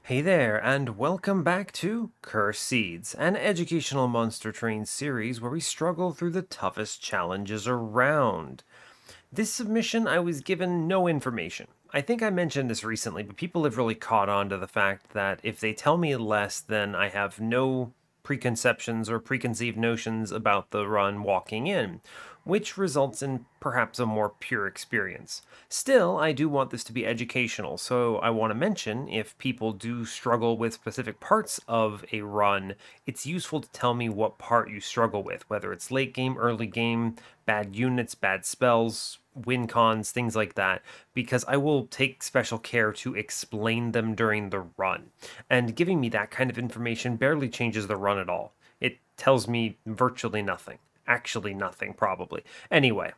Hey there, and welcome back to Curse Seeds, an educational monster train series where we struggle through the toughest challenges around. This submission, I was given no information. I think I mentioned this recently, but people have really caught on to the fact that if they tell me less, then I have no preconceptions or preconceived notions about the run walking in, which results in perhaps a more pure experience. Still, I do want this to be educational, so I want to mention if people do struggle with specific parts of a run, it's useful to tell me what part you struggle with, whether it's late game, early game, bad units, bad spells, win cons, things like that, because I will take special care to explain them during the run. And giving me that kind of information barely changes the run at all. It tells me virtually nothing. Actually, nothing, probably. Anyway,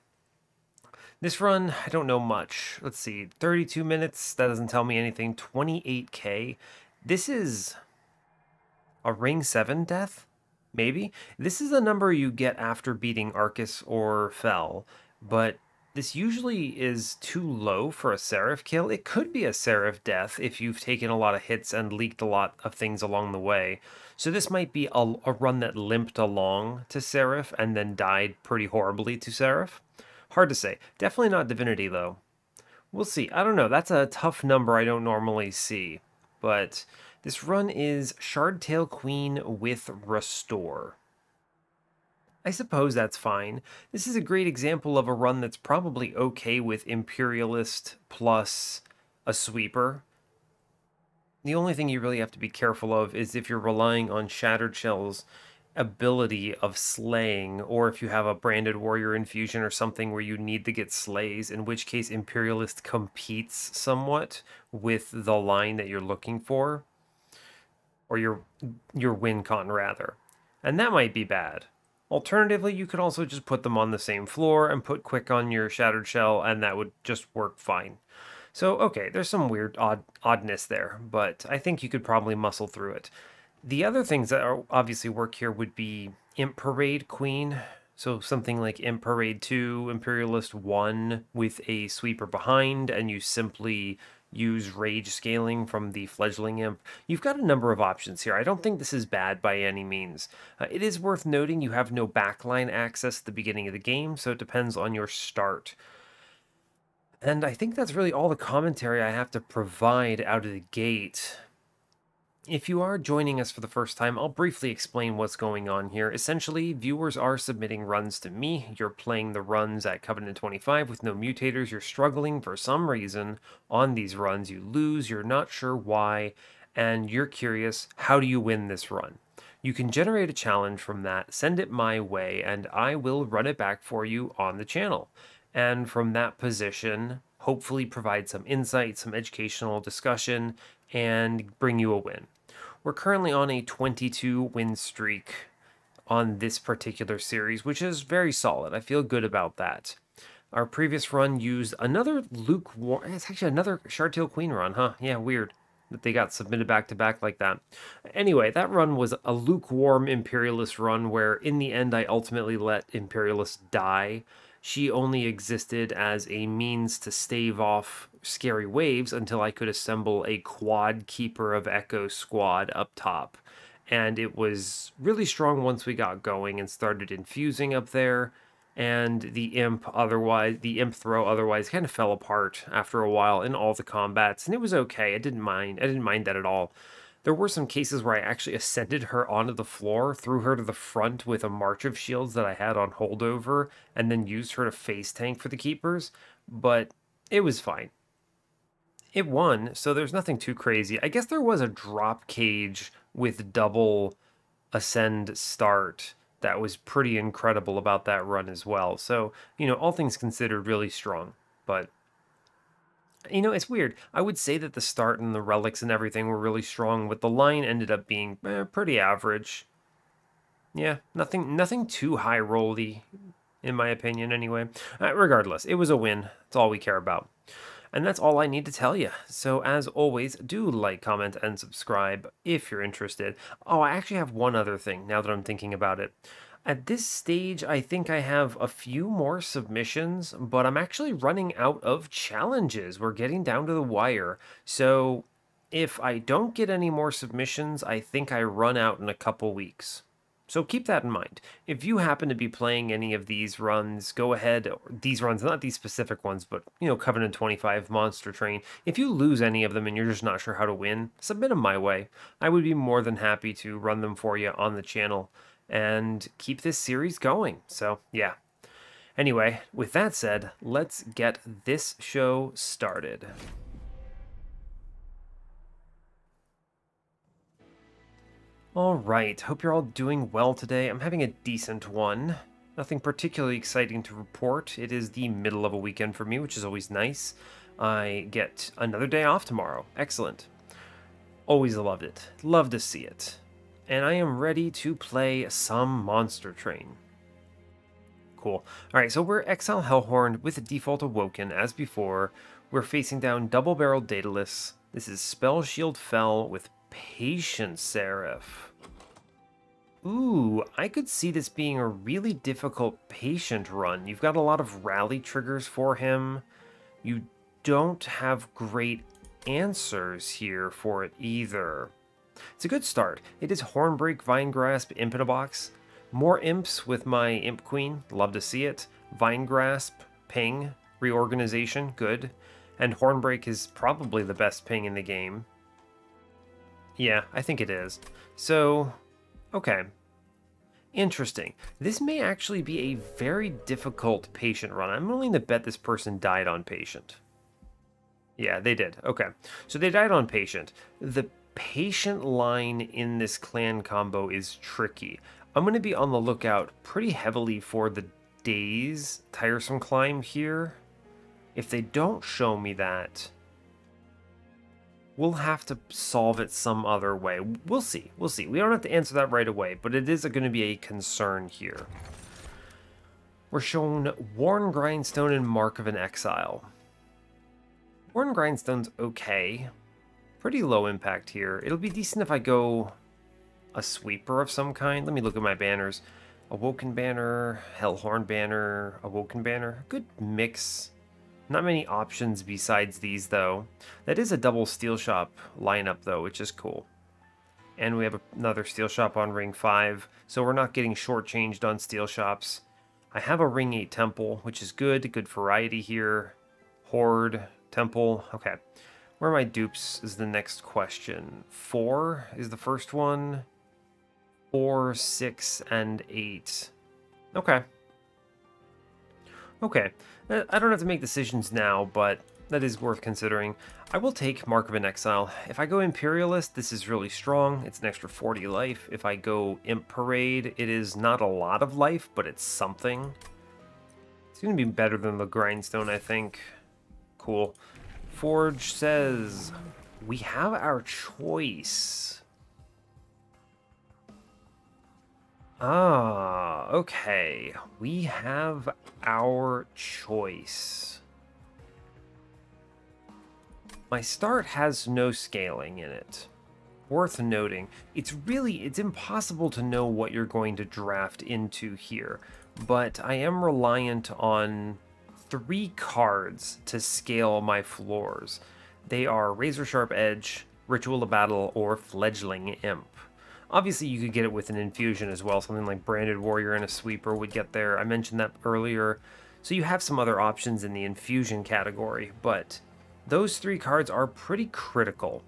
this run, I don't know much. Let's see, 32 minutes, that doesn't tell me anything. 28k. This is a Ring 7 death? Maybe? This is a number you get after beating Arcus or Fel, but this usually is too low for a Seraph kill. It could be a Seraph death if you've taken a lot of hits and leaked a lot of things along the way. So this might be a run that limped along to Seraph and then died pretty horribly to Seraph. Hard to say. Definitely not Divinity, though. We'll see. I don't know. That's a tough number I don't normally see. But this run is Shardtail Queen with Restore. I suppose that's fine. This is a great example of a run that's probably okay with Imperialist plus a sweeper. The only thing you really have to be careful of is if you're relying on Shattered Shell's ability of slaying, or if you have a Branded Warrior infusion or something where you need to get slays, in which case Imperialist competes somewhat with the line that you're looking for, or your win con rather. And that might be bad. Alternatively, you could also just put them on the same floor and put quick on your Shattered Shell, and that would just work fine. So, okay, there's some weird oddness there, but I think you could probably muscle through it. The other things that are obviously work here would be Imp Parade Queen. So something like Imp Parade 2, Imperialist 1 with a sweeper behind, and you simply use rage scaling from the fledgling imp. You've got a number of options here. I don't think this is bad by any means. It is worth noting you have no backline access at the beginning of the game, so it depends on your start. And I think that's really all the commentary I have to provide out of the gate. If you are joining us for the first time, I'll briefly explain what's going on here. Essentially, viewers are submitting runs to me. You're playing the runs at Covenant 25 with no mutators. You're struggling for some reason on these runs. You lose, you're not sure why, and you're curious, how do you win this run? You can generate a challenge from that, send it my way, and I will run it back for you on the channel. And from that position, hopefully provide some insight, some educational discussion, and bring you a win. We're currently on a 22 win streak on this particular series, which is very solid. I feel good about that. Our previous run used another lukewarm, it's actually another Shardtail Queen run, huh? Yeah, weird that they got submitted back to back like that. Anyway, that run was a lukewarm Imperialist run where in the end I ultimately let Imperialist die. She only existed as a means to stave off scary waves until I could assemble a quad Keeper of Echo squad up top. And it was really strong once we got going and started infusing up there. And the imp throw otherwise kind of fell apart after a while in all the combats, and it was okay. I didn't mind that at all. There were some cases where I actually ascended her onto the floor, threw her to the front with a March of Shields that I had on holdover, and then used her to face tank for the keepers, but it was fine. It won, so there's nothing too crazy. I guess there was a drop cage with double ascend start that was pretty incredible about that run as well. So, all things considered, really strong, but it's weird. I would say that the start and the relics and everything were really strong, but the line ended up being pretty average. Yeah, nothing too high rolly, in my opinion, anyway. Regardless, it was a win. That's all we care about. And that's all I need to tell you. So as always, do like, comment, and subscribe if you're interested. Oh, I actually have one other thing now that I'm thinking about it. At this stage, I think I have a few more submissions, but I'm actually running out of challenges. We're getting down to the wire. So If I don't get any more submissions, I think I run out in a couple weeks. So keep that in mind. If you happen to be playing any of these runs, go ahead. These runs, not these specific ones, but, Covenant 25, Monster Train. If you lose any of them and you're just not sure how to win, submit them my way. I would be more than happy to run them for you on the channel and keep this series going. So, yeah. Anyway, with that said, let's get this show started. Alright, hope you're all doing well today. I'm having a decent one. Nothing particularly exciting to report. It is the middle of a weekend for me, which is always nice. I get another day off tomorrow. Excellent. Always loved it. Love to see it. And I am ready to play some Monster Train. Cool. Alright, so we're Exile Hellhorned with a default Awoken, as before. We're facing down double-barreled Daedalus. This is Spell Shield Fell with Patient Seraph. Ooh, I could see this being a really difficult Patient run. You've got a lot of rally triggers for him. You don't have great answers here for it either. It's a good start. It is Hornbreak, Vine Grasp, Imp in a Box. More imps with my Imp Queen. Love to see it. Vine Grasp, ping, reorganization, good. And Hornbreak is probably the best ping in the game. Yeah, I think it is. So, okay. Interesting. This may actually be a very difficult Patient run. I'm willing to bet this person died on Patient. Yeah, they did. Okay. So they died on Patient. The Patient line in this clan combo is tricky. I'm going to be on the lookout pretty heavily for the Daze Tiresome Climb here. If they don't show me that, we'll have to solve it some other way. We'll see. We'll see. We don't have to answer that right away, but it is going to be a concern here. We're shown Worn Grindstone and Mark of an Exile. Worn Grindstone's okay. Pretty low impact here. It'll be decent if I go a sweeper of some kind. Let me look at my banners. Awoken banner, Hellhorned banner, Awoken banner. Good mix. Not many options besides these, though. That is a double Steel Shop lineup, though, which is cool. And we have another Steel Shop on Ring 5, so we're not getting shortchanged on Steel Shops. I have a Ring 8 Temple, which is good. Good variety here. Horde, Temple. Okay. Where are my dupes is the next question. 4 is the first one. 4, 6, and 8. Okay. Okay. I don't have to make decisions now, but that is worth considering. I will take Mark of an Exile. If I go Imperialist, this is really strong. It's an extra 40 life. If I go Imp Parade, it is not a lot of life, but it's something. It's going to be better than the Grindstone, I think. Cool. Forge says, we have our choice. Ah, okay. We have our choice. My start has no scaling in it. Worth noting, it's impossible to know what you're going to draft into here, but I am reliant on 3 cards to scale my floors. They are Razor Sharp Edge, Ritual of Battle, or Fledgling Imp. Obviously, you could get it with an infusion as well. Something like Branded Warrior and a Sweeper would get there. I mentioned that earlier. So you have some other options in the infusion category, but those 3 cards are pretty critical.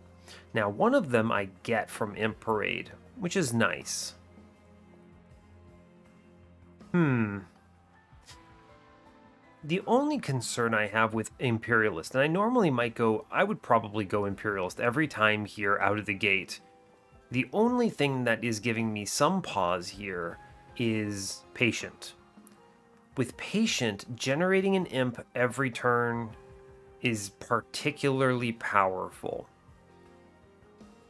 Now, one of them I get from Imp Parade, which is nice. The only concern I have with Imperialist, and I normally I would probably go Imperialist every time here out of the gate. The only thing that is giving me some pause here is Patient. With Patient, generating an Imp every turn is particularly powerful.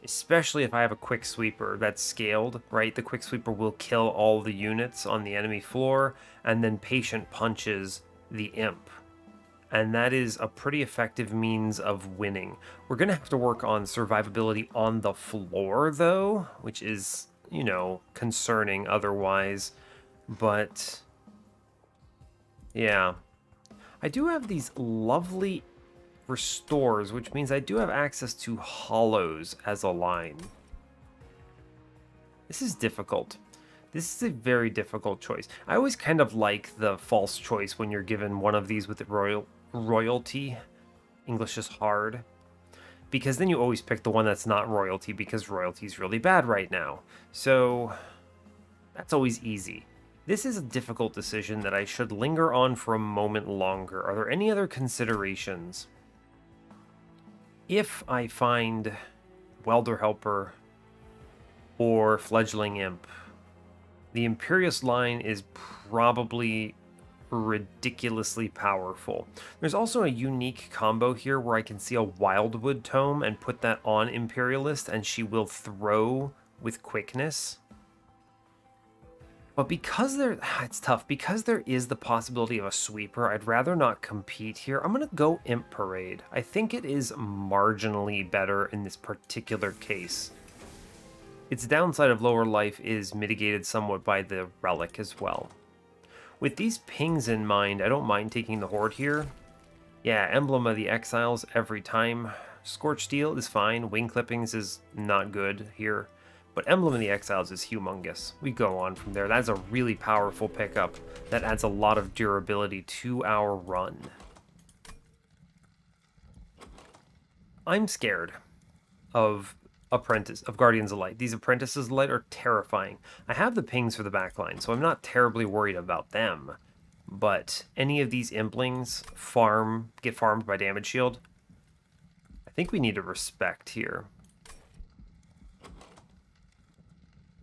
Especially if I have a Quick Sweeper that's scaled, right? The Quick Sweeper will kill all the units on the enemy floor, and then Patient punches the Imp. And that is a pretty effective means of winning. We're going to have to work on survivability on the floor, though, which is, concerning otherwise. But, yeah. I do have these lovely restores, which means I do have access to hollows as a line. This is difficult. This is a very difficult choice. I always kind of like the false choice when you're given one of these with the royalty. English is hard. Because then you always pick the one that's not royalty, because royalty is really bad right now. So that's always easy. This is a difficult decision that I should linger on for a moment longer. Are there any other considerations? If I find Welder Helper or Fledgling Imp, the Imperious line is probably ridiculously powerful. There's also a unique combo here where I can see a Wildwood Tome and put that on Imperialist, and she will throw with quickness. But because it's tough. Because there is the possibility of a sweeper, I'd rather not compete here. I'm going to go Imp Parade. I think it is marginally better in this particular case. Its downside of lower life is mitigated somewhat by the relic as well. With these pings in mind, I don't mind taking the Horde here. Yeah, Emblem of the Exiles every time. Scorched Steel is fine. Wing Clippings is not good here. But Emblem of the Exiles is humongous. We go on from there. That's a really powerful pickup that adds a lot of durability to our run. I'm scared of Guardians of Light. These Apprentices of Light are terrifying. I have the pings for the backline, so I'm not terribly worried about them. But any of these Implings get farmed by Damage Shield. I think we need to respect here.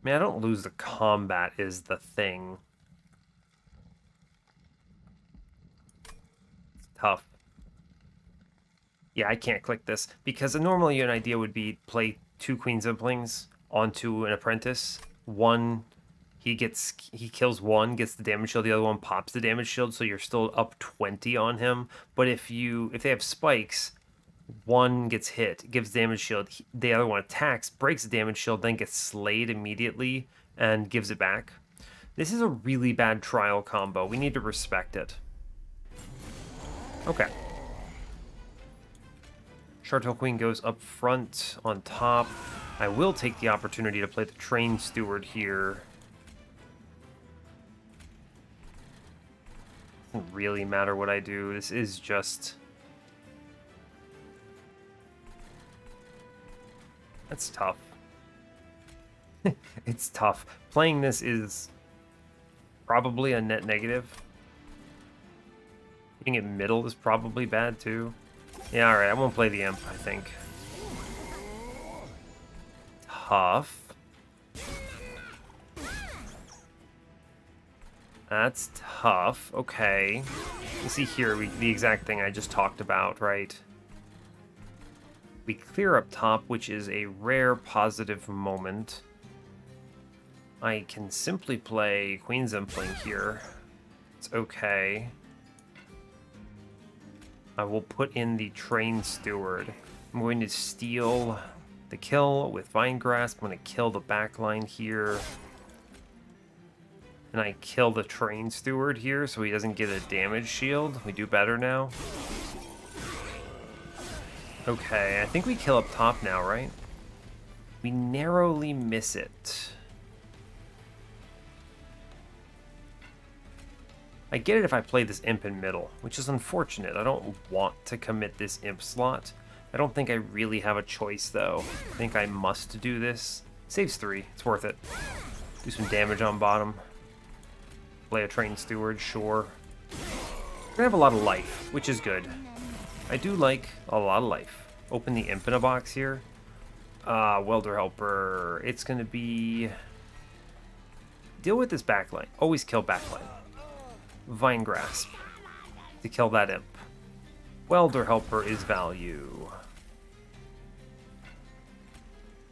I mean, I don't lose the combat is the thing. It's tough. Yeah, I can't click this, because normally an idea would be play 2 Queen Zimplings onto an Apprentice. One, he kills one, gets the damage shield, the other one pops the damage shield, so you're still up 20 on him. But if they have spikes, one gets hit, gives damage shield, the other one attacks, breaks the damage shield, then gets slayed immediately and gives it back. This is a really bad trial combo. We need to respect it. Okay. Chartel Queen goes up front on top. I will take the opportunity to play the Train Steward here. Doesn't really matter what I do. This is just... That's tough. It's tough. Playing this is probably a net negative. Being it middle is probably bad too. Yeah, alright, I won't play the Imp, I think. Tough. That's tough. Okay. You see here, the exact thing I just talked about, right? We clear up top, which is a rare positive moment. I can simply play Queen Zimpling here. It's okay. I will put in the Train Steward. I'm going to steal the kill with Vine Grasp. I'm going to kill the backline here. And I kill the Train Steward here so he doesn't get a damage shield. We do better now. Okay, I think we kill up top now, right? We narrowly miss it. I get it if I play this Imp in middle, which is unfortunate. I don't want to commit this Imp slot. I don't think I really have a choice, though. I think I must do this. Saves 3. It's worth it. Do some damage on bottom. Play a Train Steward, sure. We're gonna have a lot of life, which is good. I do like a lot of life. Open the Imp in a box here. Welder Helper. It's gonna be... Deal with this backline. Always kill backline. Vine Grasp to kill that Imp. Welder Helper is value.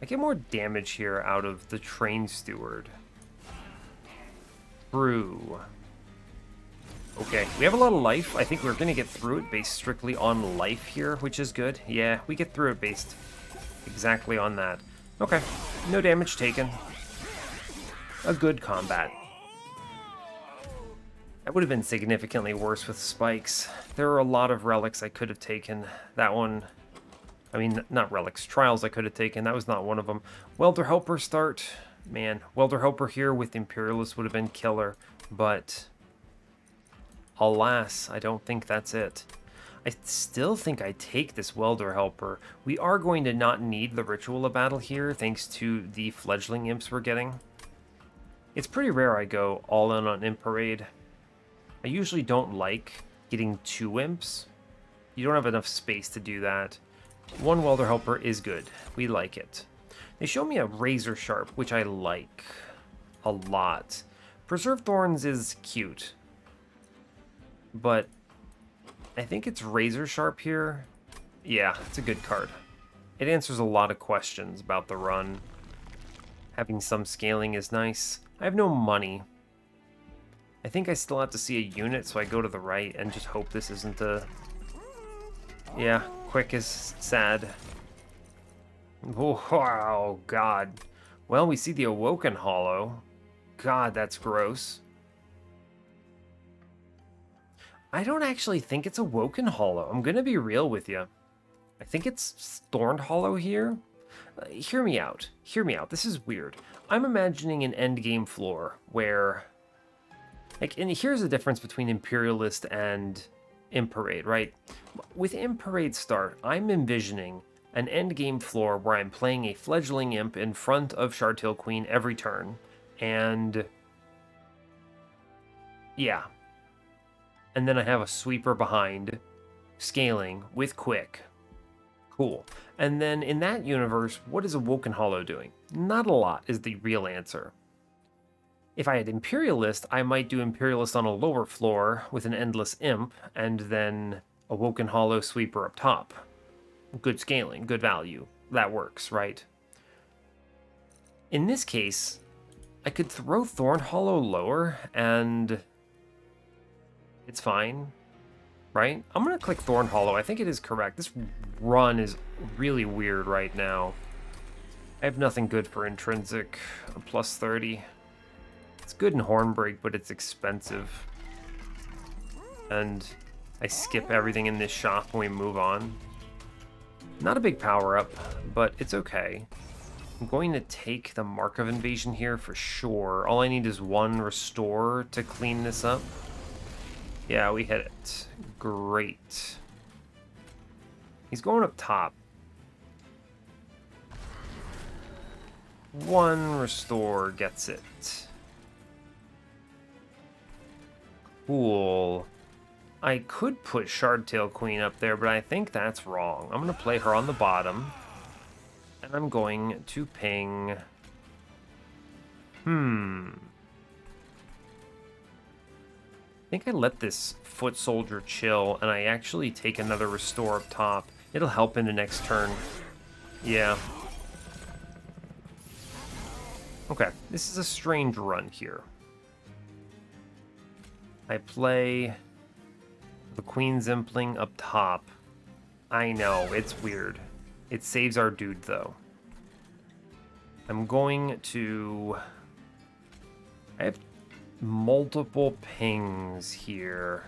I get more damage here out of the Train Steward. True. Okay, we have a lot of life. I think we're going to get through it based strictly on life here, which is good. Yeah, we get through it based exactly on that. Okay, no damage taken. A good combat. That would have been significantly worse with spikes. There are a lot of relics I could have taken. That one... I mean, not relics, trials I could have taken. That was not one of them. Welder Helper start. Man, Welder Helper here with Imperialist would have been killer. But, alas, I don't think that's it. I still think I take this Welder Helper. We are going to not need the Ritual of Battle here, thanks to the Fledgling Imps we're getting. It's pretty rare I go all in on Imp Parade. I usually don't like getting 2 Imps. You don't have enough space to do that. 1 Welder Helper is good. We like it. They show me a Razor Sharp, which I like a lot. Preserve Thorns is cute, but I think it's Razor Sharp here. Yeah, it's a good card. It answers a lot of questions about the run. Having some scaling is nice. I have no money. I think I still have to see a unit, so I go to the right and just hope this isn't a... Yeah, quick is sad. Oh, wow, God. Well, we see the Awoken Hollow. God, that's gross. I don't actually think it's Awoken Hollow. I'm gonna be real with you. I think it's Thorned Hollow here. Hear me out. Hear me out. This is weird. I'm imagining an endgame floor where... Like, and here's the difference between Imperialist and Imp Parade, right? With Imp Parade start, I'm envisioning an endgame floor where I'm playing a Fledgling Imp in front of Shardtail Queen every turn. And... yeah. And then I have a sweeper behind, scaling with quick. Cool. And then in that universe, what is Awoken Hollow doing? Not a lot is the real answer. If I had Imperialist, I might do Imperialist on a lower floor with an Endless Imp, and then Awoken Hollow sweeper up top. Good scaling, good value. That works, right? In this case, I could throw Thorn Hollow lower, and it's fine, right? I'm going to click Thorn Hollow. I think it is correct. This run is really weird right now. I have nothing good for Intrinsic. A plus 30. It's good in Hornbreak, but it's expensive. And I skip everything in this shop when we move on. Not a big power-up, but it's okay. I'm going to take the Mark of Invasion here for sure. All I need is 1 Restore to clean this up. Yeah, we hit it. Great. He's going up top. 1 Restore gets it. Cool. I could put Shardtail Queen up there, but I think that's wrong. I'm going to play her on the bottom. And I'm going to ping... I think I let this Foot Soldier chill, and I actually take another Restore up top. It'll help in the next turn. Yeah. Okay, this is a strange run here. I play the Queen's Impling up top. I know, it's weird. It saves our dude, though. I'm going to... I have multiple pings here.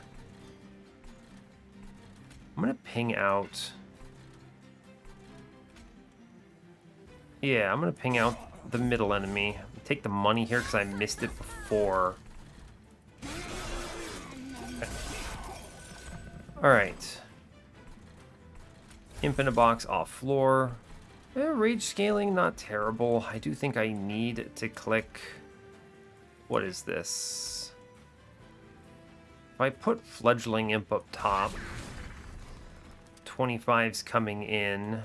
I'm going to ping out... Yeah, I'm going to ping out the middle enemy. Take the money here because I missed it before. Alright. Imp in a box off floor. Rage scaling, not terrible. I do think I need to click... What is this? If I put Fledgling Imp up top, 25's coming in.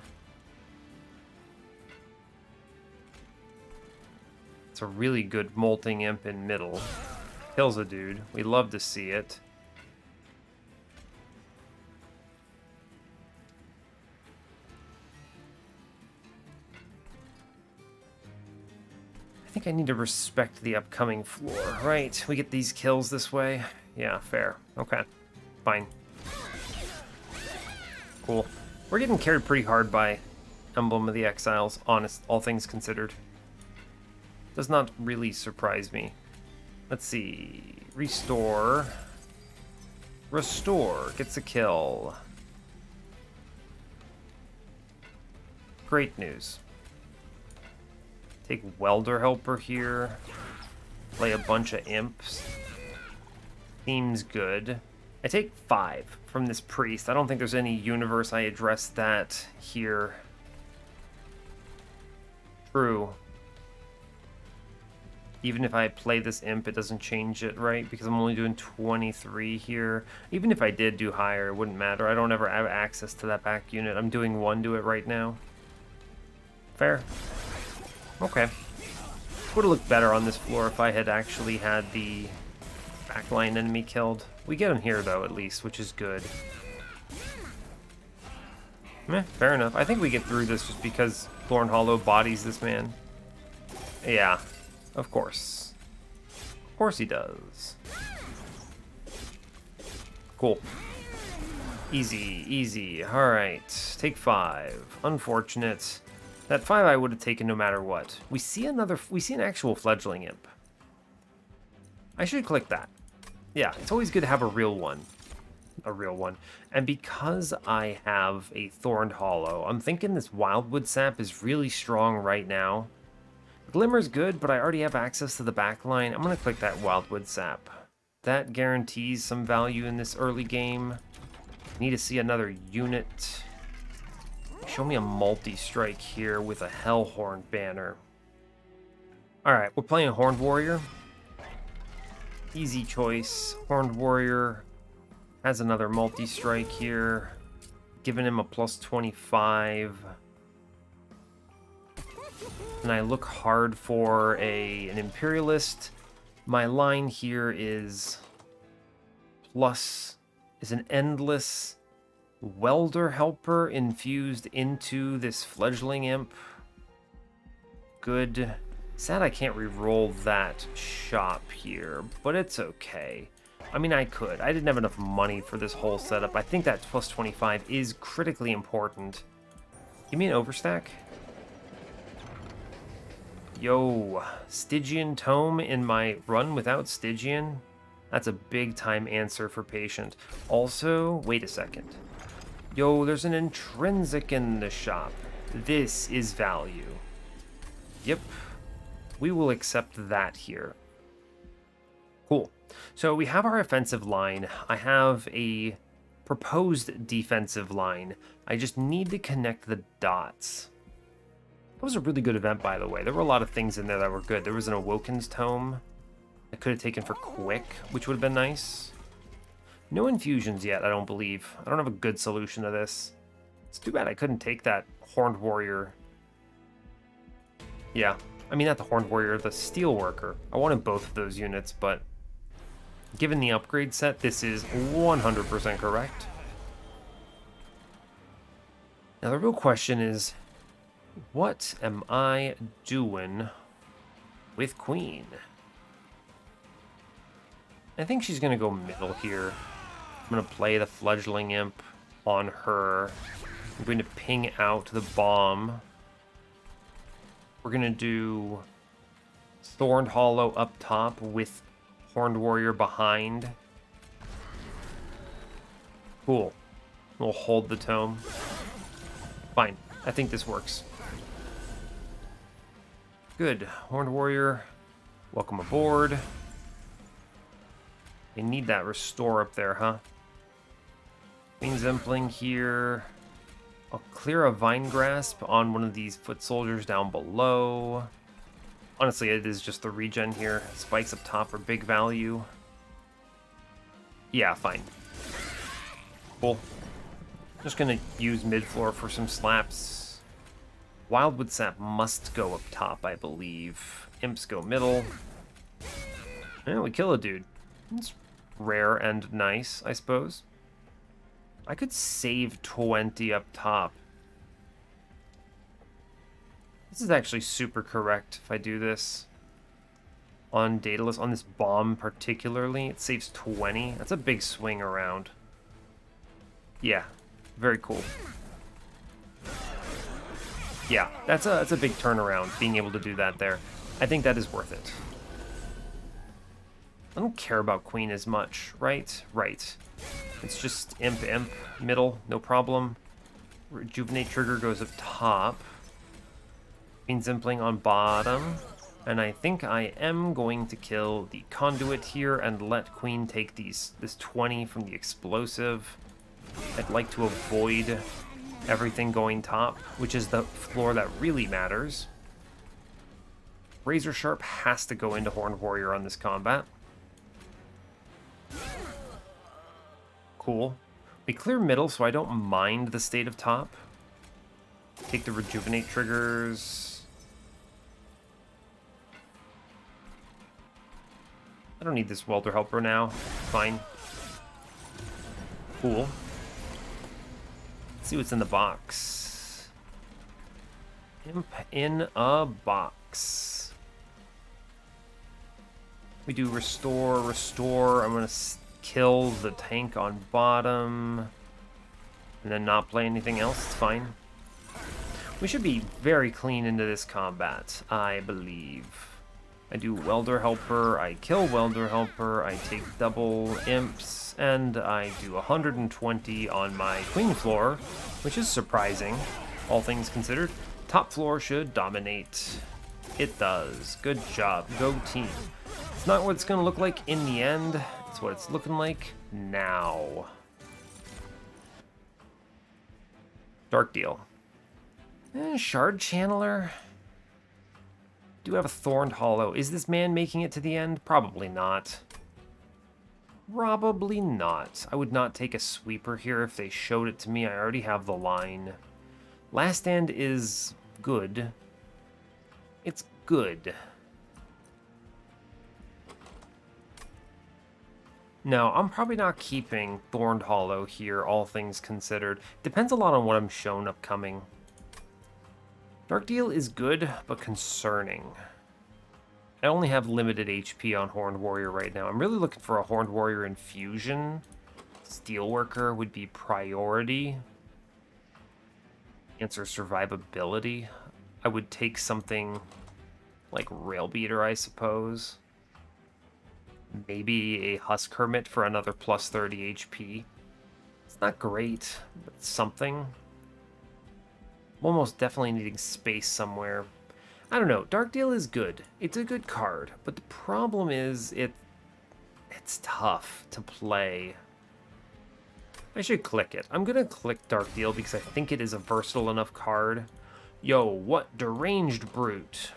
It's a really good Molting Imp in middle. Kills a dude. We love to see it. I think I need to respect the upcoming floor. Right, we get these kills this way. Yeah, fair. Okay, fine. Cool. We're getting carried pretty hard by Emblem of the Exiles, honest, all things considered. Does not really surprise me. Let's see. Restore. Restore gets a kill. Great news. Take Welder Helper here. Play a bunch of imps. Seems good. I take 5 from this priest. I don't think there's any universe I address that here. True. Even if I play this imp, it doesn't change it, right? Because I'm only doing 23 here. Even if I did do higher, it wouldn't matter. I don't ever have access to that back unit. I'm doing 1 to it right now. Fair. Okay. Would have looked better on this floor if I had actually had the backline enemy killed. We get him here, though, at least, which is good. Fair enough. I think we get through this just because Thorn Hollow bodies this man. Yeah, of course. Of course he does. Cool. Easy, easy. Alright, take 5. Unfortunate. That 5 I would have taken no matter what. We see an actual fledgling imp. I should click that. Yeah, it's always good to have a real one. A real one. And because I have a Thorned Hollow, I'm thinking this Wildwood Sap is really strong right now. Glimmer's good, but I already have access to the backline. I'm going to click that Wildwood Sap. That guarantees some value in this early game. Need to see another unit. Show me a multi-strike here with a Hellhorned banner. Alright, we're playing Horned Warrior. Easy choice. Horned Warrior has another multi-strike here. Giving him a plus 25. And I look hard for an Imperialist. My line here is an endless Welder Helper infused into this fledgling imp. Good. Sad I can't re-roll that shop here, but it's okay. I mean, I could. I didn't have enough money for this whole setup. I think that plus 25 is critically important. Give me an overstack. Yo, Stygian Tome in my run without Stygian? That's a big time answer for Patient. Also, wait a second. Yo, there's an intrinsic in the shop. This is value. Yep. We will accept that here. Cool. So we have our offensive line. I have a proposed defensive line. I just need to connect the dots. That was a really good event, by the way. There were a lot of things in there that were good. There was an Awoken's Tome I could have taken for quick, which would have been nice. No infusions yet, I don't believe. I don't have a good solution to this. It's too bad I couldn't take that Horned Warrior. Yeah, I mean, not the Horned Warrior, the Steelworker. I wanted both of those units, but given the upgrade set, this is 100% correct. Now, the real question is, what am I doing with Queen? I think she's going to go middle here. I'm going to play the Fledgling Imp on her. I'm going to ping out the bomb. We're going to do Thorned Hollow up top with Horned Warrior behind. Cool. We'll hold the tome. Fine. I think this works. Good. Horned Warrior, welcome aboard. You need that restore up there, huh? Queen Zempling here. I'll clear a Vine Grasp on one of these foot soldiers down below. Honestly, it is just the regen here. Spikes up top are big value. Yeah, fine. Cool. Just gonna use mid-floor for some slaps. Wildwood Sap must go up top, I believe. Imps go middle. And we kill a dude. It's rare and nice, I suppose. I could save 20 up top. This is actually super correct if I do this. On Daedalus, on this bomb particularly, it saves 20. That's a big swing around. Yeah, very cool. Yeah, that's a big turnaround, being able to do that there. I think that is worth it. I don't care about Queen as much, right? Right. It's just Imp, middle, no problem. Rejuvenate trigger goes up top. Queen's Impling on bottom. And I think I am going to kill the Conduit here and let Queen take this 20 from the explosive. I'd like to avoid everything going top, which is the floor that really matters. Razor Sharp has to go into Horned Warrior on this combat. Cool. We clear middle, so I don't mind the state of top. Take the Rejuvenate triggers. I don't need this Welder Helper now. Fine. Cool. Let's see what's in the box. Imp in a box. We do restore. I'm going to kill the tank on bottom. And then not play anything else. It's fine. We should be very clean into this combat, I believe. I do Welder Helper, I kill Welder Helper, I take double imps, and I do 120 on my Queen floor, which is surprising, all things considered. Top floor should dominate. It does. Good job. Go team. It's not what it's going to look like in the end. It's what it's looking like now. Dark Deal. Shard Channeler. Do have a Thorned Hollow. Is this man making it to the end? Probably not. Probably not. I would not take a sweeper here if they showed it to me. I already have the line. Last Stand is good. It's good. No, I'm probably not keeping Thorned Hollow here, all things considered. Depends a lot on what I'm shown upcoming. Dark Deal is good, but concerning. I only have limited HP on Horned Warrior right now. I'm really looking for a Horned Warrior infusion. Steelworker would be priority. Answer survivability. I would take something like Rail Beater, I suppose. Maybe a Husk Hermit for another plus 30 HP. It's not great, but it's something. I'm almost definitely needing space somewhere. I don't know. Dark Deal is good. It's a good card, but the problem is it's tough to play. I should click it. I'm gonna click Dark Deal because I think it is a versatile enough card. Yo, what Deranged Brute?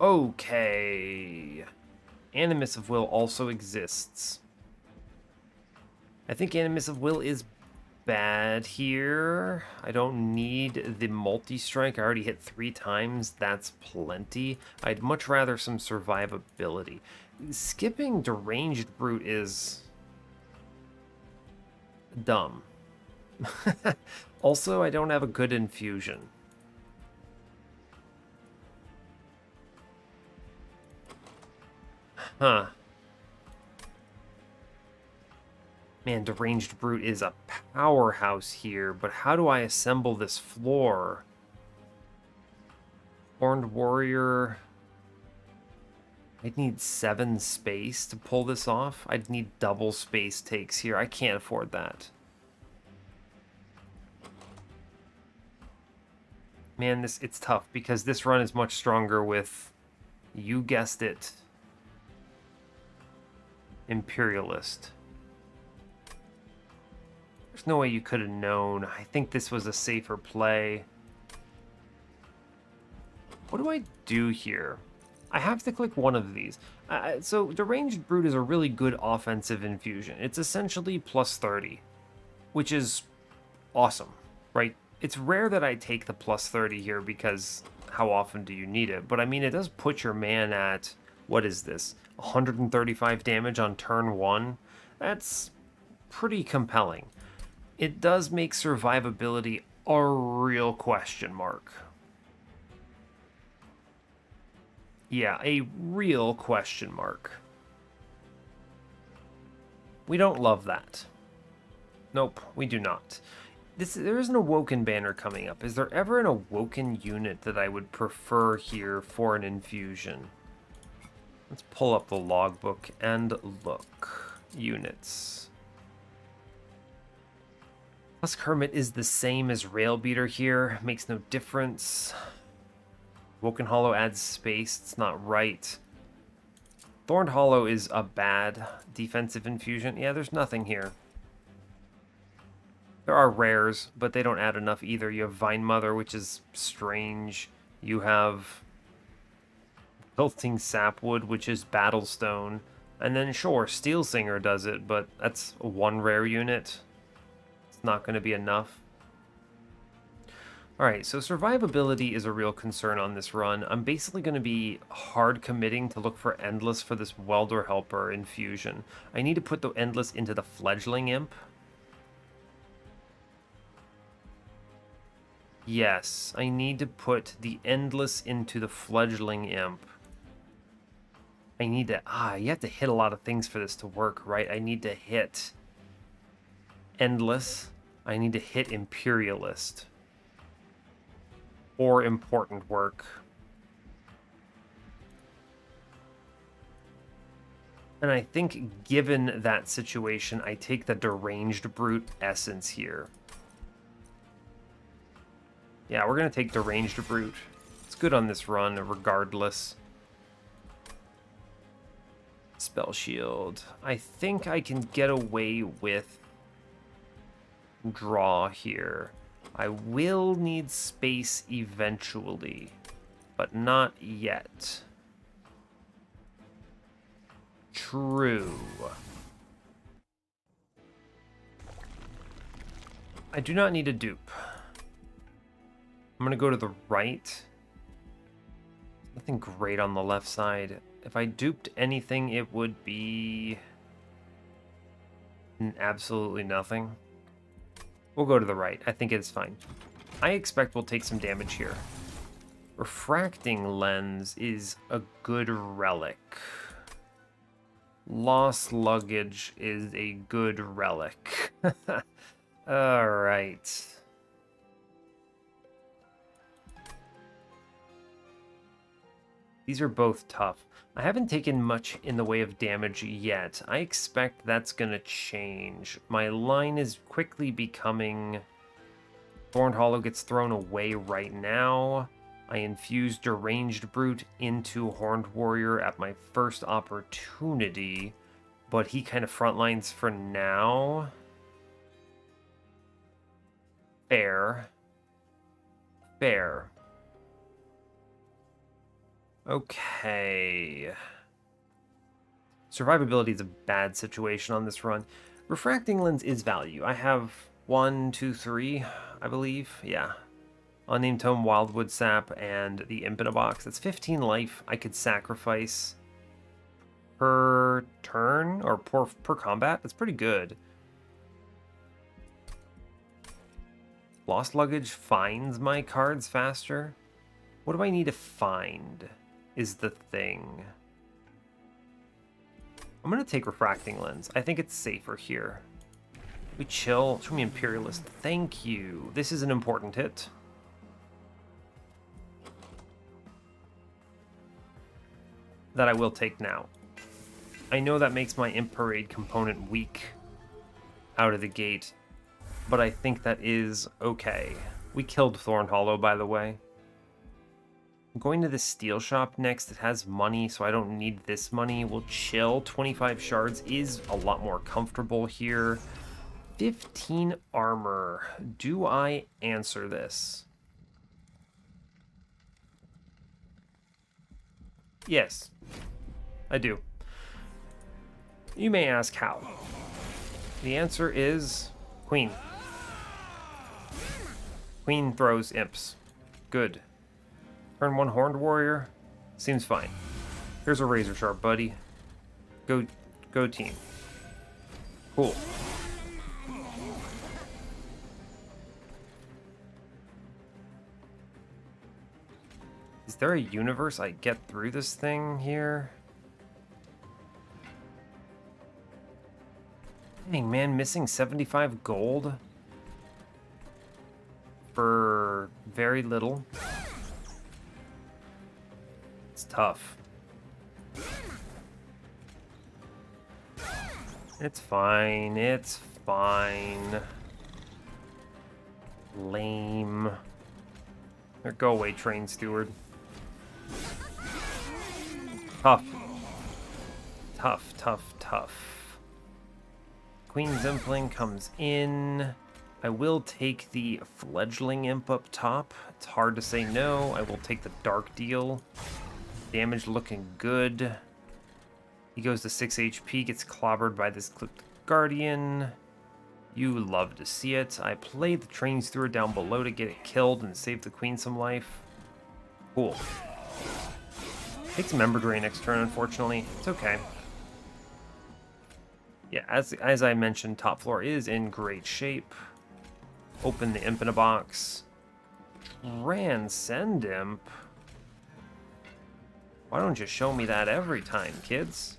Okay. Animus of Will also exists. I think Animus of Will is bad here. I don't need the multi-strike. I already hit 3 times. That's plenty. I'd much rather some survivability. Skipping Deranged Brute is dumb. Also, I don't have a good infusion. Huh. Man, Deranged Brute is a powerhouse here, but how do I assemble this floor? Horned Warrior. I'd need 7 space to pull this off. I'd need double space takes here. I can't afford that. Man, it's tough because this run is much stronger with, you guessed it, Imperialist. There's no way you could have known. I think this was a safer play. What do I do here? I have to click one of these. So Deranged Brute is a really good offensive infusion. It's essentially plus 30, which is awesome, right? It's rare that I take the plus 30 here because how often do you need it? But I mean, it does put your man at, what is this? 135 damage on turn 1. That's pretty compelling. It does make survivability a real question mark. Yeah, a real question mark. We don't love that. Nope, we do not. There is an Awoken banner coming up. Is there ever an Awoken unit that I would prefer here for an infusion? Let's pull up the logbook and look. Units. Husk Hermit is the same as Railbeater here. Makes no difference. Woken Hollow adds space. It's not right. Thorned Hollow is a bad defensive infusion. Yeah, there's nothing here. There are rares, but they don't add enough either. You have Vine Mother, which is strange. You have Hilting Sapwood, which is Battlestone. And then, sure, Steel Singer does it, but that's one rare unit. It's not going to be enough. Alright, so survivability is a real concern on this run. I'm basically going to be hard committing to look for Endless for this Welder Helper infusion. I need to put the Endless into the Fledgling Imp. Yes, I need to put the Endless into the Fledgling Imp. I need to... you have to hit a lot of things for this to work, right? I need to hit Endless. I need to hit Imperialist. Or Important Work. And I think given that situation, I take the Deranged Brute Essence here. Yeah, we're going to take Deranged Brute. It's good on this run, regardless. Spell Shield. I think I can get away with draw here. I will need space eventually, but not yet. True. I do not need a dupe. I'm going to go to the right. Nothing great on the left side. If I duped anything, it would be absolutely nothing. We'll go to the right. I think it's fine. I expect we'll take some damage here. Refracting Lens is a good relic. Lost Luggage is a good relic. Alright. These are both tough. I haven't taken much in the way of damage yet. I expect that's going to change. My line is quickly becoming... Thorned Hollow gets thrown away right now. I infuse Deranged Brute into Horned Warrior at my first opportunity, but he kind of frontlines for now. Fair. Fair. Okay. Survivability is a bad situation on this run. Refracting Lens is value. I have 1, 2, 3, I believe. Yeah. Unnamed Tome, Wildwood Sap, and the Imp in a Box. That's 15 life I could sacrifice per turn, or per combat. That's pretty good. Lost Luggage finds my cards faster. What do I need to find is the thing. I'm going to take Refracting Lens. I think it's safer here. We chill. Show me Imperialist. Thank you. This is an important hit. That I will take now. I know that makes my Imp Parade component weak out of the gate, but I think that is okay. We killed Thorned Hollow, by the way. I'm going to the Steel Shop next. It has money, so I don't need this money. We'll chill. 25 shards is a lot more comfortable here. 15 armor. Do I answer this? Yes, I do. You may ask how. The answer is Queen. Queen throws imps. Good. Turn 1 Horned Warrior. Seems fine. Here's a Razor Sharp, buddy. Go team. Cool. Is there a universe I get through this thing here? Dang, man, missing 75 gold? for very little. It's tough. It's fine. It's fine. Lame. Or go away, train steward. Tough. Tough, tough, tough. Queen Zimpling comes in. I will take the fledgling imp up top. It's hard to say no. I will take the dark deal. Damage looking good. He goes to 6 HP, gets clobbered by this clipped guardian. You love to see it. I played the train steward down below to get it killed and save the queen some life. Cool. Takes member drain next turn, unfortunately. It's okay. Yeah, as I mentioned, top floor is in great shape. Open the imp in a box. Transcend imp. Why don't you show me that every time, kids?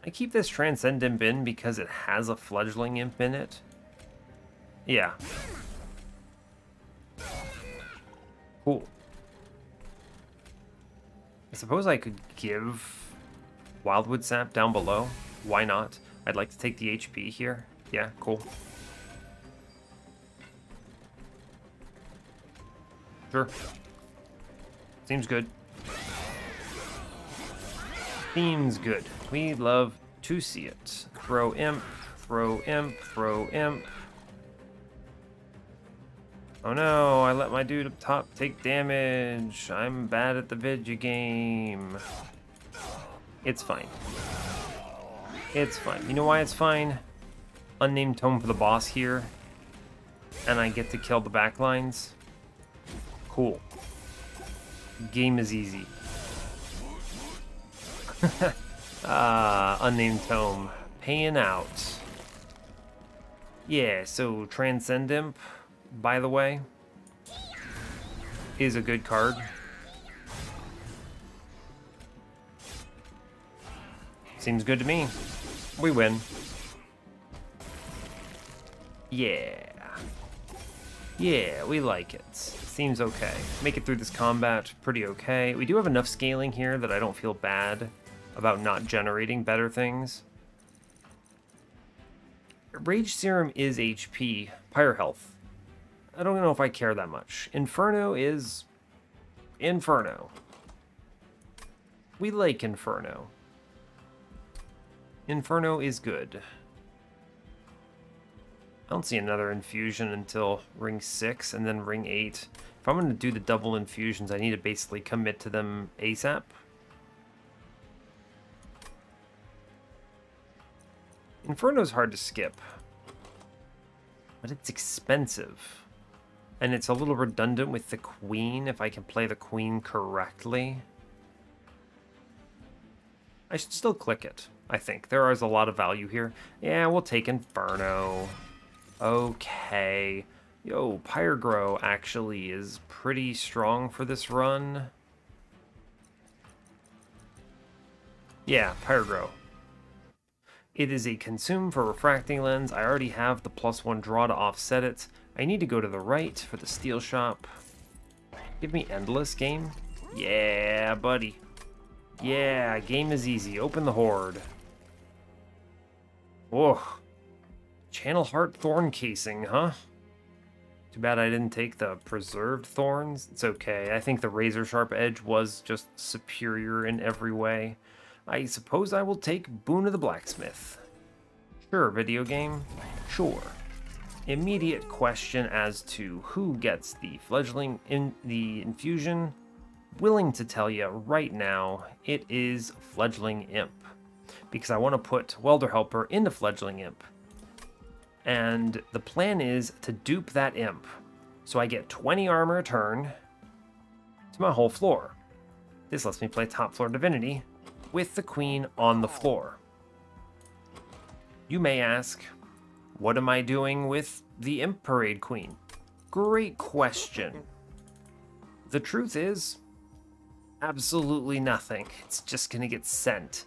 I keep this Transcend Imp in because it has a Fledgling Imp in it. Yeah. Cool. I suppose I could give Wildwood Sap down below. Why not? I'd like to take the HP here. Yeah, cool. Sure. Seems good. Seems good. We love to see it. Throw imp, throw imp, throw imp. Oh no, I let my dude up top take damage. I'm bad at the video game. It's fine. It's fine. You know why it's fine? Unnamed tome for the boss here. And I get to kill the backlines. Cool. Game is easy. Unnamed tome. Paying out. Yeah, so Transcend Imp, by the way, is a good card. Seems good to me. We win. Yeah. Yeah, we like it. Seems okay. Make it through this combat pretty okay. We do have enough scaling here that I don't feel bad about not generating better things. Rage Serum is HP. Pyre Health. I don't know if I care that much. Inferno is... Inferno. We like Inferno. Inferno is good. I don't see another infusion until ring 6 and then ring 8. If I'm going to do the double infusions, I need to basically commit to them ASAP. Inferno's hard to skip, but it's expensive. And it's a little redundant with the queen if I can play the queen correctly. I should still click it, I think. There is a lot of value here. Yeah, we'll take Inferno. Okay. Yo, Pyregrow actually is pretty strong for this run. Yeah, Pyregrow. It is a consume for refracting lens. I already have the +1 draw to offset it. I need to go to the right for the steel shop. Give me endless game. Yeah, buddy. Yeah, game is easy. Open the horde. Whoa. Channel Heart Thorn Casing, huh? Too bad I didn't take the Preserved Thorns. It's okay. I think the Razor Sharp Edge was just superior in every way. I suppose I will take Boon of the Blacksmith. Sure, video game. Sure. Immediate question as to who gets the fledgling in the infusion. Willing to tell you right now, it is Fledgling Imp. Because I want to put Welder Helper into Fledgling Imp. And the plan is to dupe that imp. So I get 20 armor a turn to my whole floor. This lets me play top floor Divinity with the queen on the floor. You may ask, what am I doing with the Imp Parade Queen? Great question. The truth is, absolutely nothing. It's just gonna get sent.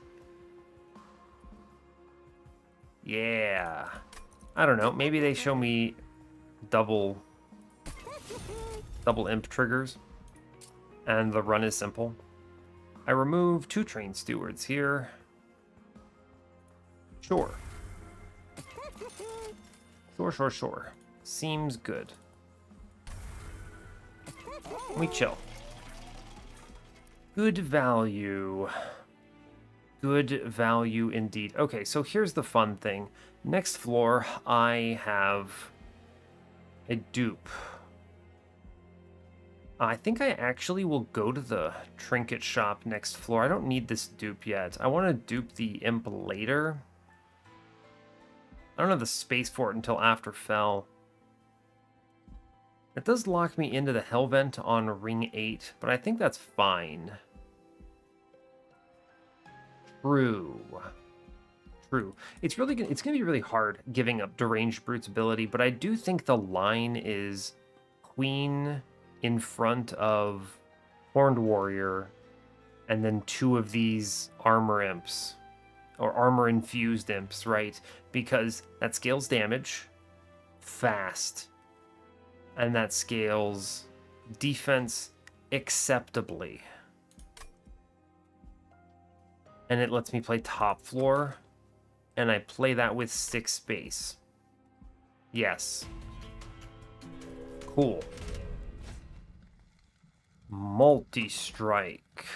Yeah. I don't know. Maybe they show me double imp triggers, and the run is simple. I remove 2 train stewards here. Sure. Sure. Seems good. We chill. Good value. Good value indeed. Okay, so here's the fun thing. Next floor, I have a dupe. I think I actually will go to the trinket shop next floor. I don't need this dupe yet. I want to dupe the imp later. I don't have the space for it until after Fell. It does lock me into the Hell Vent on Ring 8, but I think that's fine. True. It's gonna be really hard giving up Deranged Brute's ability, but I do think the line is Queen in front of Horned Warrior, and then 2 of these armor imps, or armor infused imps, right? Because that scales damage fast, and that scales defense acceptably. And it lets me play top floor, and I play that with 6 space. Yes. Cool. Multi-strike.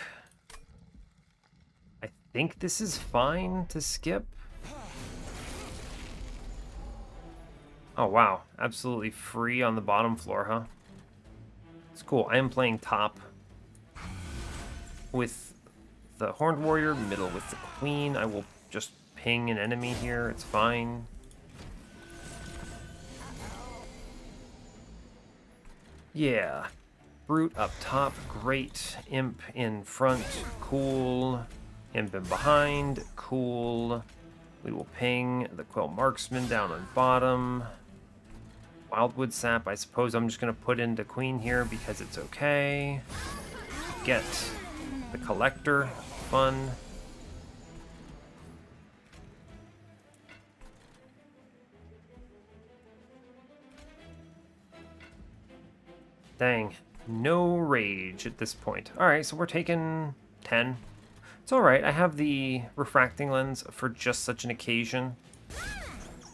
I think this is fine to skip. Oh wow, absolutely free on the bottom floor, huh? It's cool. I am playing top with the Horned Warrior, middle with the Queen. I will just ping an enemy here, it's fine. Yeah. Brute up top, great. Imp in front, cool. Imp in behind, cool. We will ping the Quill Marksman down on bottom. Wildwood Sap, I suppose I'm just going to put into Queen here because it's okay. Get the Collector, fun. Dang. No rage at this point. Alright, so we're taking 10. It's alright, I have the refracting lens for just such an occasion,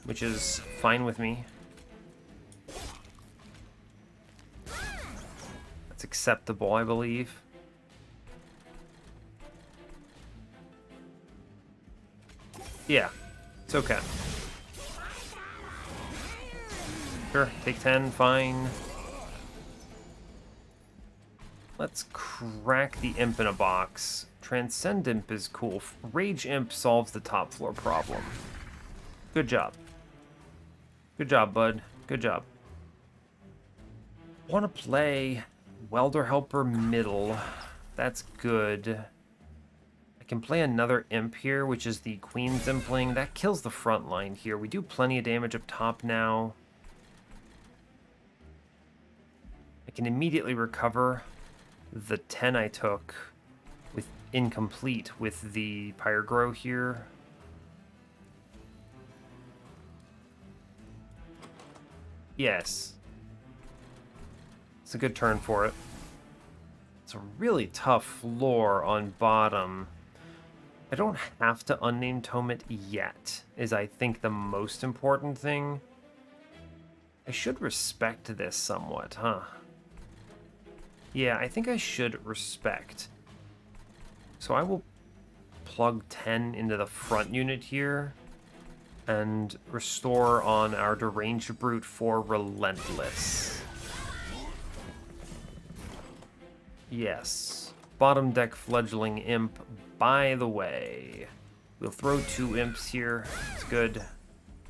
which is fine with me. That's acceptable, I believe. Yeah, it's okay. Sure, take 10, fine. Let's crack the Imp in a box. Transcend Imp is cool. Rage Imp solves the top floor problem. Good job. Good job, bud. Good job. Want to play Welder Helper middle. That's good. I can play another Imp here, which is the Queen's Impling. That kills the front line here. We do plenty of damage up top now. I can immediately recover the 10 I took with incomplete with the Pyrogrow here. Yes. It's a good turn for it. It's a really tough floor on bottom. I don't have to Unnamed Tome it yet, is I think the most important thing. I should respect this somewhat, huh? Yeah, I think I should respect. So I will plug 10 into the front unit here and restore on our Deranged Brute for Relentless. Yes. Bottom deck Fledgling Imp, by the way. We'll throw 2 imps here. It's good.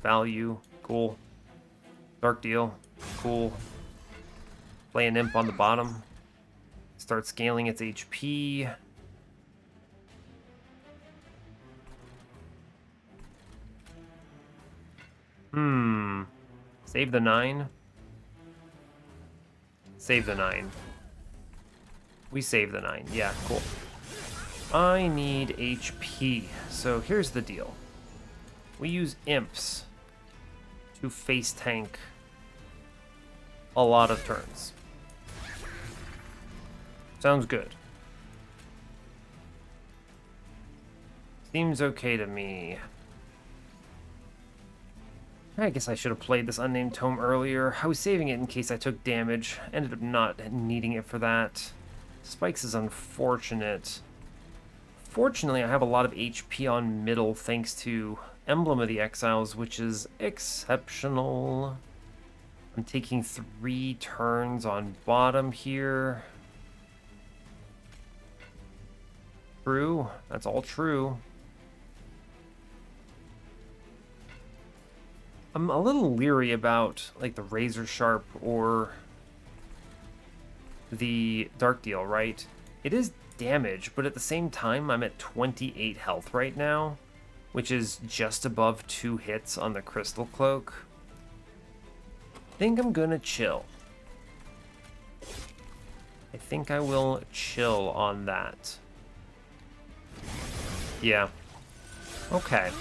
Value. Cool. Dark Deal. Cool. Play an imp on the bottom. Start scaling its HP. Save the 9. Save the 9. We save the 9. Yeah, cool. I need HP. So here's the deal. We use imps to face tank a lot of turns. Sounds good. Seems okay to me. I guess I should have played this Unnamed Tome earlier. I was saving it in case I took damage. Ended up not needing it for that. Spikes is unfortunate. Fortunately, I have a lot of HP on middle thanks to Emblem of the Exiles, which is exceptional. I'm taking 3 turns on bottom here. True. That's all true. I'm a little leery about, like, the Razor Sharp or the Dark Deal, right? It is damage, but at the same time, I'm at 28 health right now, which is just above 2 hits on the Crystal Cloak. I think I'm gonna chill. I think I will chill on that. Yeah. Okay.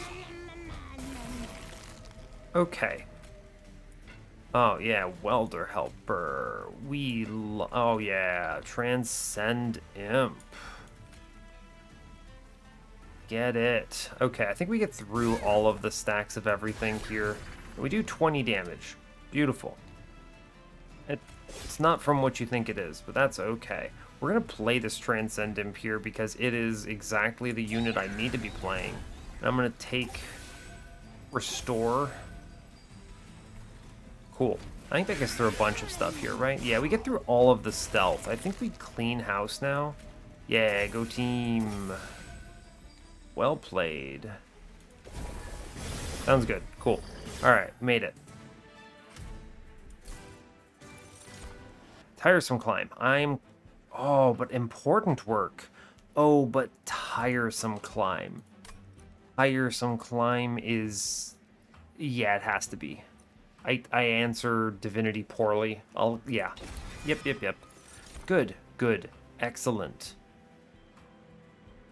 Okay. Oh, yeah, Welder Helper. Oh, yeah, Transcend Imp. Get it. Okay, I think we get through all of the stacks of everything here. We do 20 damage. Beautiful. It's not from what you think it is, but that's okay. We're going to play this Transcend Imp here because it is exactly the unit I need to be playing. And I'm going to take Restore. Cool. I think that gets through a bunch of stuff here, right? Yeah, we get through all of the stealth. I think we clean house now. Yeah, go team. Well played. Sounds good. Cool. Alright, made it. Tiresome climb. Oh, but important work. Oh, but tiresome climb. Tiresome climb is... Yeah, it has to be. I answer Divinity poorly. Yeah. Yep. Good. Excellent.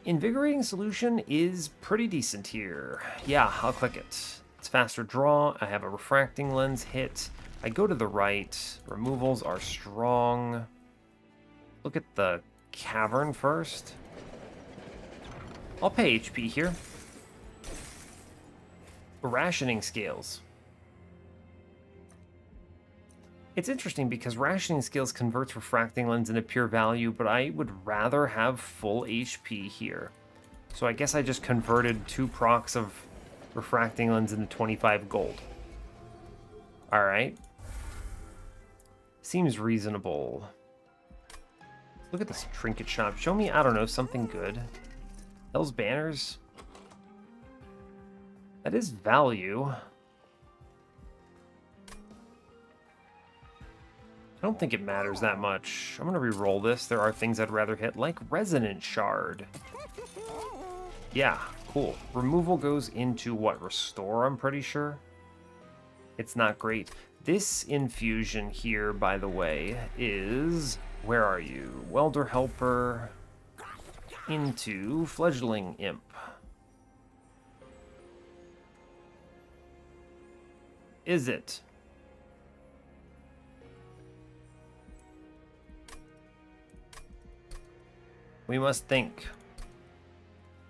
Invigorating Solution is pretty decent here. Yeah, I'll click it. It's faster draw. I have a refracting lens hit. I go to the right. Removals are strong. Look at the cavern first. I'll pay HP here. Rationing scales. It's interesting because Rationing Scales converts Refracting Lens into pure value, but I would rather have full HP here. So I guess I just converted 2 procs of Refracting Lens into 25 gold. Alright. Seems reasonable. Look at this trinket shop. Show me, I don't know, something good. Hell's Banners? That is value. I don't think it matters that much. I'm gonna re-roll this. There are things I'd rather hit, like Resonant Shard. Yeah, cool. Removal goes into what? Restore, I'm pretty sure? It's not great. This infusion here, by the way, is... Where are you? Welder Helper into Fledgling Imp. Is it? We must think.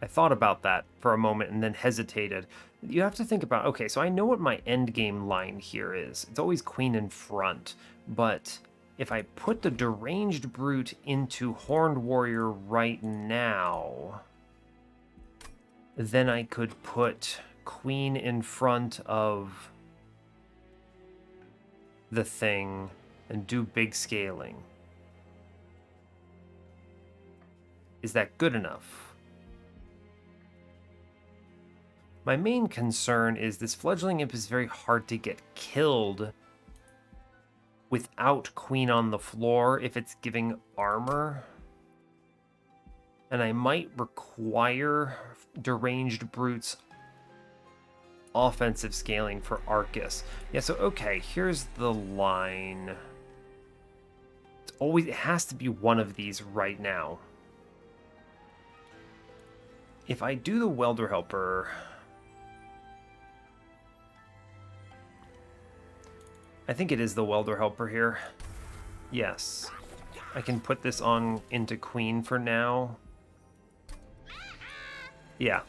I thought about that for a moment and then hesitated. You have to think about, okay, so I know what my endgame line here is. It's always Queen in front, but if I put the Deranged Brute into Horned Warrior right now, then I could put Queen in front of the thing and do big scaling. Is that good enough? My main concern is this Fledgling Imp is very hard to get killed without Queen on the floor if it's giving armor. And I might require Deranged Brute's offensive scaling for Arcus. Yeah, so okay, here's the line. It has to be one of these right now. If I do the Welder Helper, I think it is the Welder Helper here. Yes. I can put this on into Queen for now. Yeah.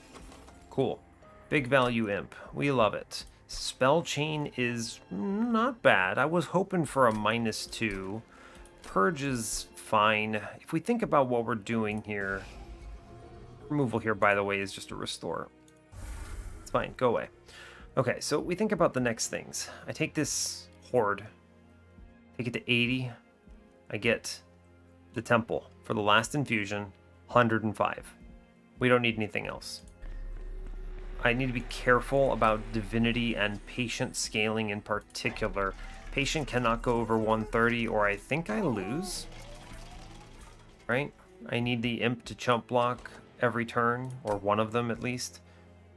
Cool. Big value imp. We love it. Spell chain is not bad. I was hoping for a -2. Purge is fine. If we think about what we're doing here... Removal here, by the way, is just a restore. It's fine. Go away. Okay, so we think about the next things. I take this Horde. Take it to 80. I get the Temple for the last infusion. 105. We don't need anything else. I need to be careful about Divinity and Patient scaling in particular. Patient cannot go over 130 or I think I lose. Right? I need the Imp to chump block every turn, or one of them at least.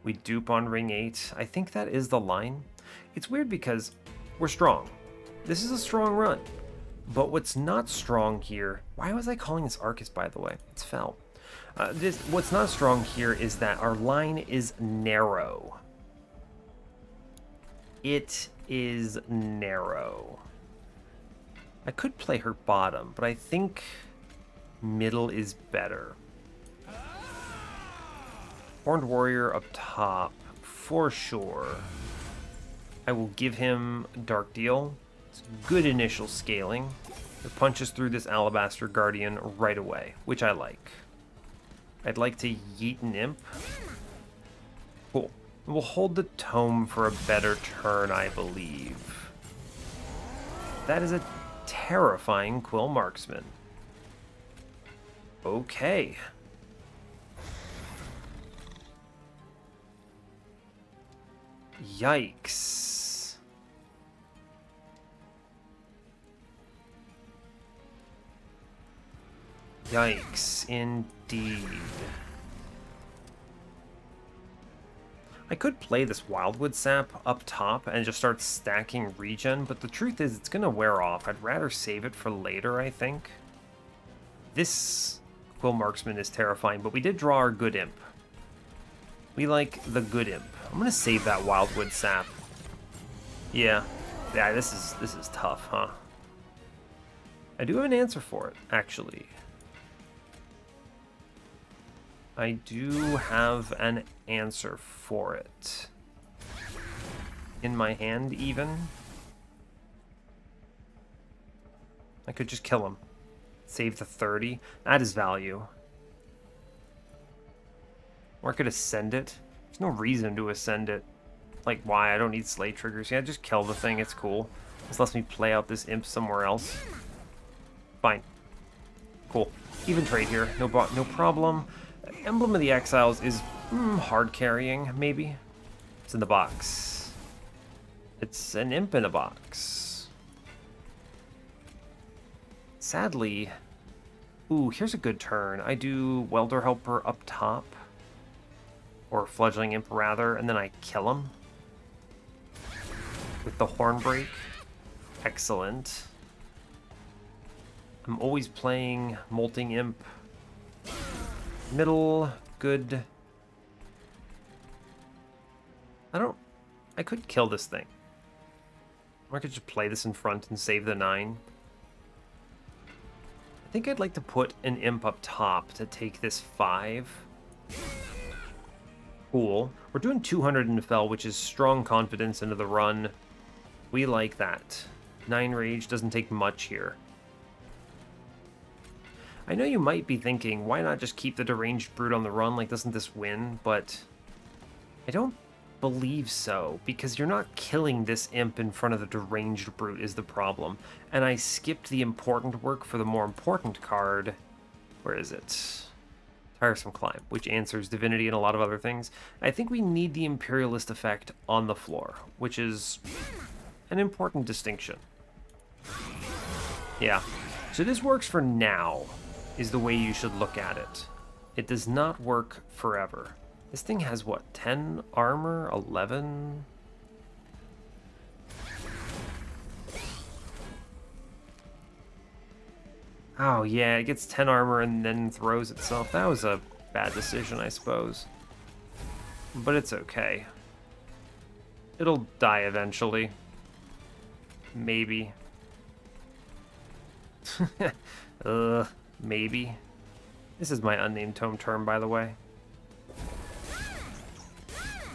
We dupe on ring 8. I think that is the line. It's weird because we're strong. This is a strong run. But what's not strong here... Why was I calling this Arcus, by the way? It's Fel. What's not strong here is that our line is narrow. It is narrow. I could play her bottom, but I think middle is better. Horned Warrior up top, for sure. I will give him Dark Deal. It's good initial scaling. It punches through this Alabaster Guardian right away, which I like. I'd like to yeet an Imp. Cool. We'll hold the Tome for a better turn, I believe. That is a terrifying Quill Marksman. Okay. Yikes. Yikes, indeed. I could play this Wildwood Sap up top and just start stacking regen, but the truth is it's gonna wear off. I'd rather save it for later, I think. This Quill Marksman is terrifying, but we did draw our good Imp. We like the good Imp. I'm gonna save that Wildwood Sap. Yeah, this is tough, huh? I do have an answer for it, actually. I do have an answer for it. In my hand, even. I could just kill him. Save the 30. That is value. Or I could ascend it. There's no reason to ascend it. Like, why? I don't need slay triggers. Yeah, just kill the thing. It's cool. This lets me play out this Imp somewhere else. Fine. Cool. Even trade here. No problem. Emblem of the Exiles is hard carrying, maybe. It's in the box. It's an Imp in a box. Sadly... Ooh, here's a good turn. I do Welder Helper up top. Or Fledgling Imp, rather, and then I kill him. With the Hornbreak. Excellent. I'm always playing Molting Imp. Middle, good. I could kill this thing. Or I could just play this in front and save the 9. I think I'd like to put an Imp up top to take this 5. Cool. We're doing 200 in Fel, which is strong confidence into the run. We like that. 9 Rage doesn't take much here. I know you might be thinking, why not just keep the Deranged Brute on the run? Like, doesn't this win? But I don't believe so, because you're not killing this Imp in front of the Deranged Brute is the problem. And I skipped the important work for the more important card. Where is it? Tiresome Climb, which answers Divinity and a lot of other things. I think we need the Imperialist effect on the floor, which is an important distinction. Yeah. So this works for now, is the way you should look at it. It does not work forever. This thing has, what, 10 armor? 11? Oh, yeah, it gets 10 armor and then throws itself. That was a bad decision, I suppose. But it's okay. It'll die eventually. maybe. Maybe. This is my unnamed tome term, by the way.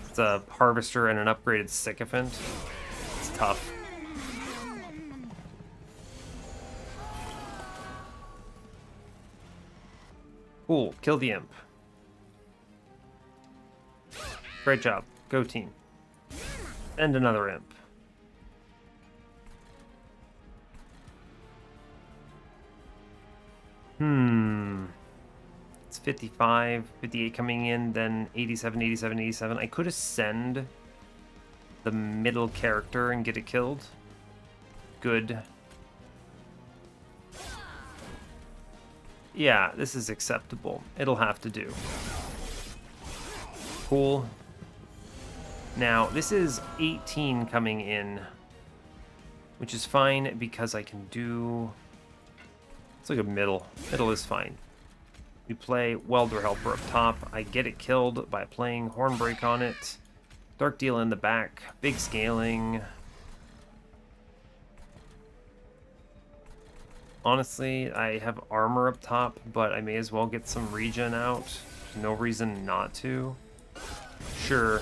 It's a harvester and an upgraded sycophant. It's tough. Cool, kill the imp. Great job, go team. And another imp. It's 55, 58 coming in, then 87, 87, 87. I could ascend the middle character and get it killed. Good. Yeah, this is acceptable. It'll have to do. Cool. Now, this is 18 coming in, which is fine because I can do... It's like a middle. Middle is fine. We play Welder Helper up top. I get it killed by playing Hornbreak on it. Dark Deal in the back. Big scaling. Honestly, I have armor up top, but I may as well get some regen out. There's no reason not to. Sure.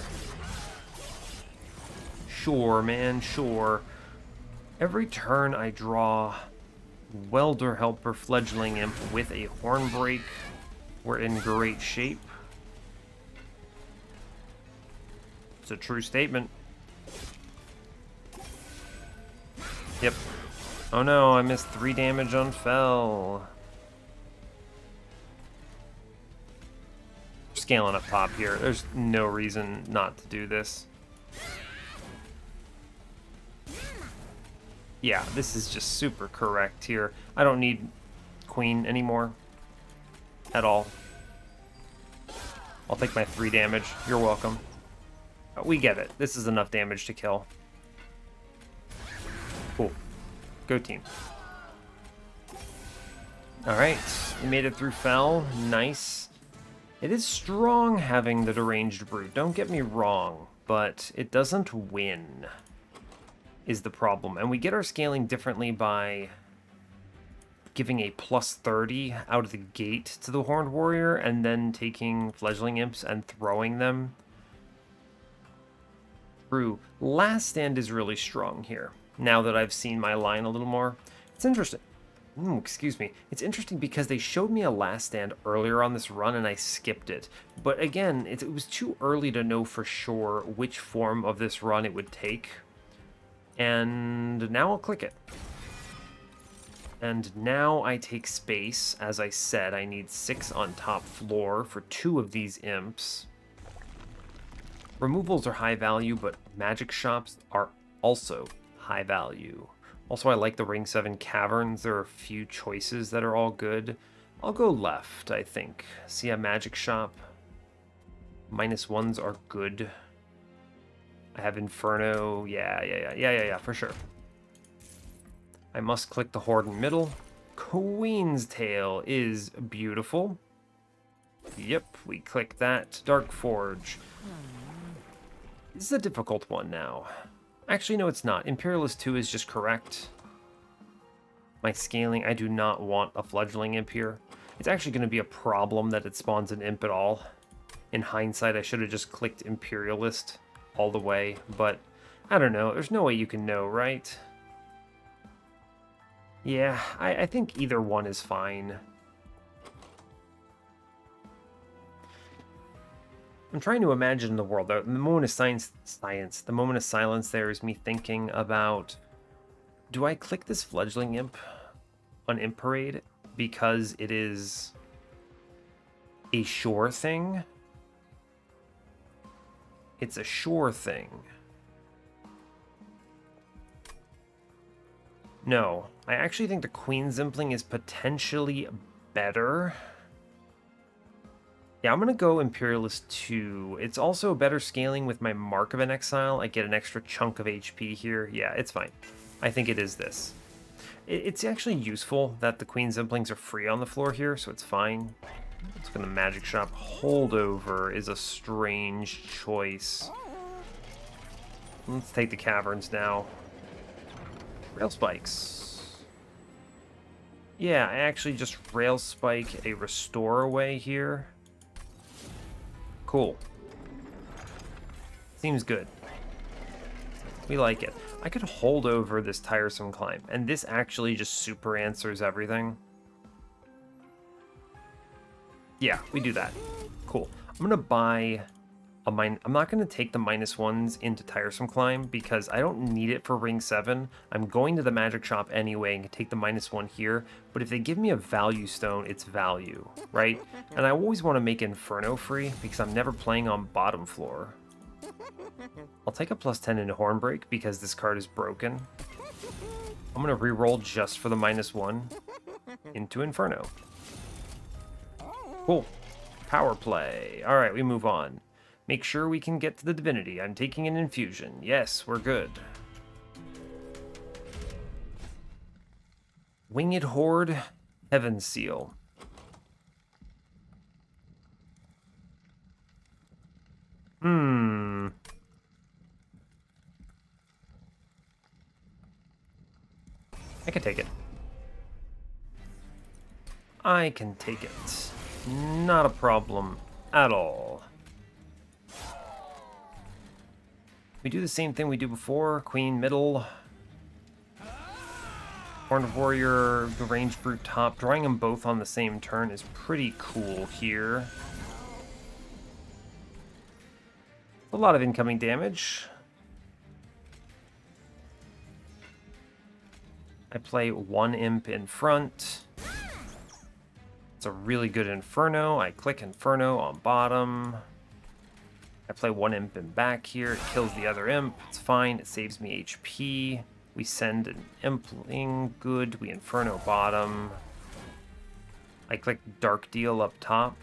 Sure, man, sure. Every turn I draw Welder Helper Fledgling Imp with a Hornbreak, we're in great shape. It's a true statement. Yep. Oh no, I missed 3 damage on Fell. Scaling up top here. There's no reason not to do this. Yeah, this is just super correct here. I don't need Queen anymore. At all. I'll take my 3 damage. You're welcome. We get it. This is enough damage to kill. Cool. Go team. Alright, we made it through Fell. Nice. It is strong having the Deranged Brute, don't get me wrong, but it doesn't win, is the problem. And we get our scaling differently by giving a plus 30 out of the gate to the Horned Warrior, and then taking Fledgling Imps and throwing them. True. Last Stand is really strong here, now that I've seen my line a little more. It's interesting. Excuse me. It's interesting because they showed me a Last Stand earlier on this run and I skipped it. But again, it was too early to know for sure which form of this run it would take. And now I'll click it. And now I take space. As I said, I need 6 on top floor for 2 of these imps. Removals are high value, but magic shops are also high value. Also, I like the Ring 7 Caverns. There are a few choices that are all good. I'll go left, I think. See a magic shop. -1s are good. I have Inferno. Yeah, for sure. I must click the Horde in middle. Queen's Tail is beautiful. Yep, we click that. Dark Forge. This is a difficult one now. Actually, no, it's not. Imperialist 2 is just correct. My scaling, I do not want a Fledgling Imp here. It's actually going to be a problem that it spawns an Imp at all. In hindsight, I should have just clicked Imperialist all the way, but I don't know. There's no way you can know, right? Yeah, I think either one is fine. I'm trying to imagine the world. The moment of science. The moment of silence there is me thinking about, do I click this Fledgling Imp on Imp Parade because it is a sure thing? It's a sure thing. No, I actually think the Queen Zimpling is potentially better. Yeah, I'm going to go Imperialist 2. It's also better scaling with my Mark of an Exile. I get an extra chunk of HP here. Yeah, it's fine. I think it is this. It's actually useful that the Queen Zimplings are free on the floor here, so it's fine. Let's go to the Magic Shop. Holdover is a strange choice. Let's take the Caverns now. Rail spikes. Yeah, I actually just rail spike a restore away here. Cool. Seems good. We like it. I could hold over this tiresome climb, and this actually just super answers everything. Yeah, we do that. Cool. I'm gonna buy a mine. I'm not gonna take the -1s into tiresome climb because I don't need it for ring 7. I'm going to the magic shop anyway and can take the -1 here. But if they give me a value stone, it's value, right? And I always want to make Inferno free because I'm never playing on bottom floor. I'll take a +10 into Hornbreak because this card is broken. I'm gonna re-roll just for the -1 into Inferno. Cool. Power play. All right, we move on. Make sure we can get to the Divinity. I'm taking an infusion. Yes, we're good. Winged Horde, Heaven Seal. I can take it. I can take it. Not a problem at all. We do the same thing we do before. Queen middle. Horned Warrior, Deranged Brute top. Drawing them both on the same turn is pretty cool here. A lot of incoming damage. I play 1 imp in front. It's a really good Inferno. I click Inferno on bottom. I play 1 imp in back here. It kills the other imp. It's fine. It saves me HP. We send an impling. Good. We Inferno bottom. I click Dark Deal up top.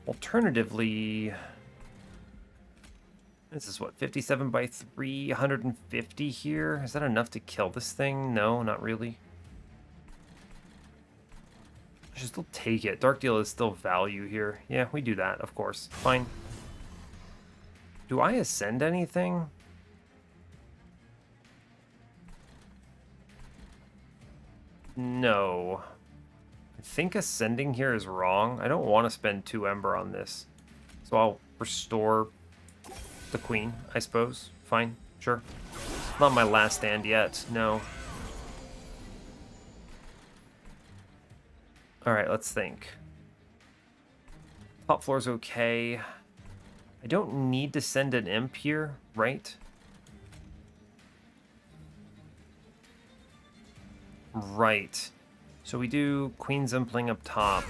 Alternatively, this is what, 57 by 3, 150 here? Is that enough to kill this thing? No, not really. I should still take it. Dark Deal is still value here. Yeah, we do that, of course. Fine. Do I ascend anything? No. I think ascending here is wrong. I don't want to spend 2 Ember on this. So I'll restore the Queen, I suppose. Fine, sure. Not my last stand yet, no. Alright, let's think. Top floor's okay. I don't need to send an imp here, right? Right. So we do Queen's Impling up top.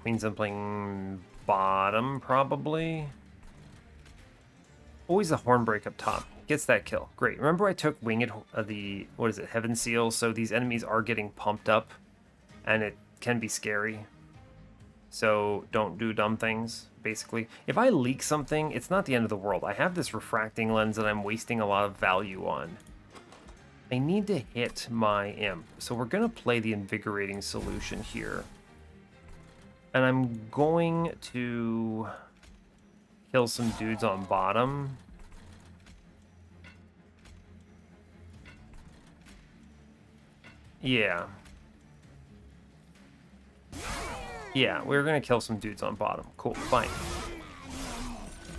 Queen's Impling bottom, probably. Always a Hornbreak up top. Gets that kill. Great. Remember I took Winged, what is it, Heaven Seal, so these enemies are getting pumped up, and it can be scary. So don't do dumb things, basically. If I leak something, it's not the end of the world. I have this refracting lens that I'm wasting a lot of value on. I need to hit my imp, so we're going to play the Invigorating Solution here. And I'm going to kill some dudes on bottom. Yeah. Yeah, we're going to kill some dudes on bottom. Cool, fine.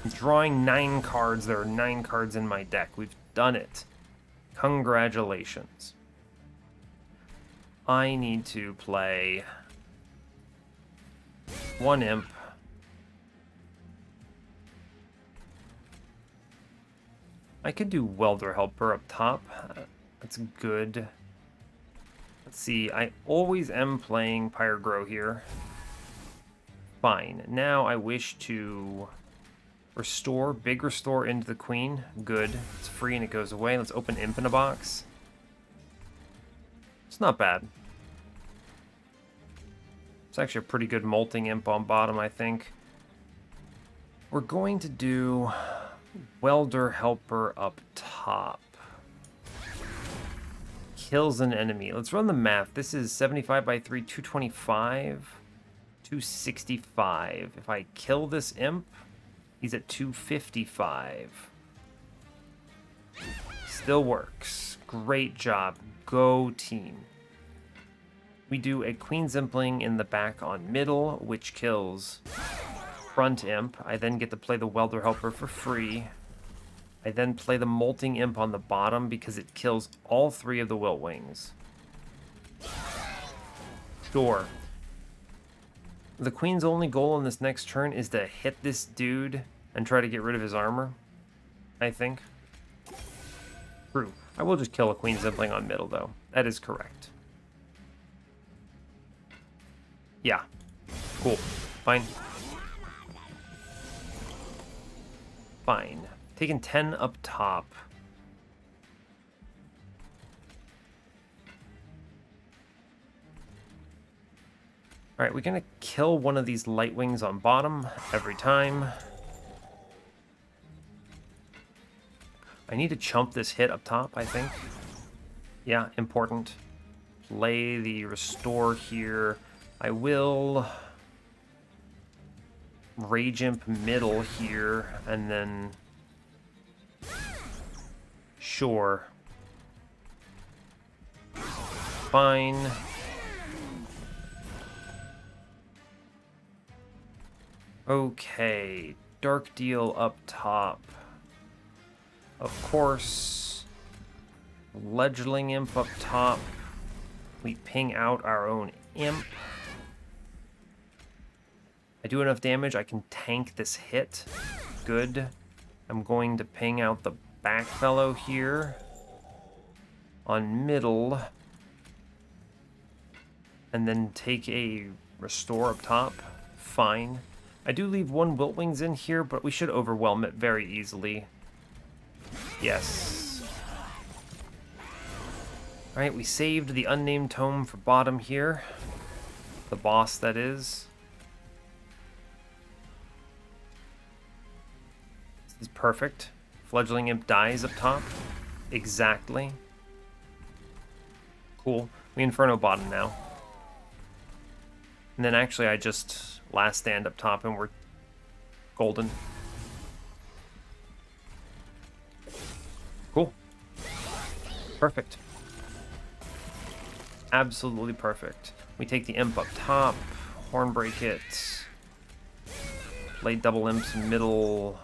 I'm drawing 9 cards. There are 9 cards in my deck. We've done it. Congratulations. I need to play 1 imp. I could do Welder Helper up top. That's good. Let's see, I always am playing Pyrogrow here. Fine. Now I wish to restore, big restore into the Queen. Good. It's free and it goes away. Let's open Imp in a box. It's not bad. It's actually a pretty good molting Imp on bottom, I think. We're going to do Welder Helper up top. Kills an enemy. Let's run the math. This is 75 by 3, 225, 265. If I kill this imp, he's at 255. Still works. Great job. Go team. We do a Queen's Impling in the back on middle, which kills Front Imp. I then get to play the Welder Helper for free. I then play the Molting Imp on the bottom because it kills all 3 of the Wilt Wings. Sure. The Queen's only goal on this next turn is to hit this dude and try to get rid of his armor, I think. True. I will just kill a Queen's Impling on middle, though. That is correct. Yeah. Cool. Fine. Fine. Taking 10 up top. Alright, we're gonna kill one of these light wings on bottom every time. I need to chump this hit up top, I think. Yeah, important. Play the restore here. I will Rage Imp middle here, and then sure. Fine. Okay, Dark Deal up top. Of course. Fledgling Imp up top. We ping out our own Imp. I do enough damage, I can tank this hit. Good. I'm going to ping out the back fellow here. On middle. And then take a restore up top. Fine. I do leave 1 Wilt Wings in here, but we should overwhelm it very easily. Yes. Alright, we saved the unnamed tome for bottom here. The boss, that is. This is perfect. Fledgling Imp dies up top. Exactly. Cool. We Inferno bottom now. And then actually I just last stand up top and we're golden. Cool. Perfect. Absolutely perfect. We take the Imp up top, Hornbreak it, play double Imps middle.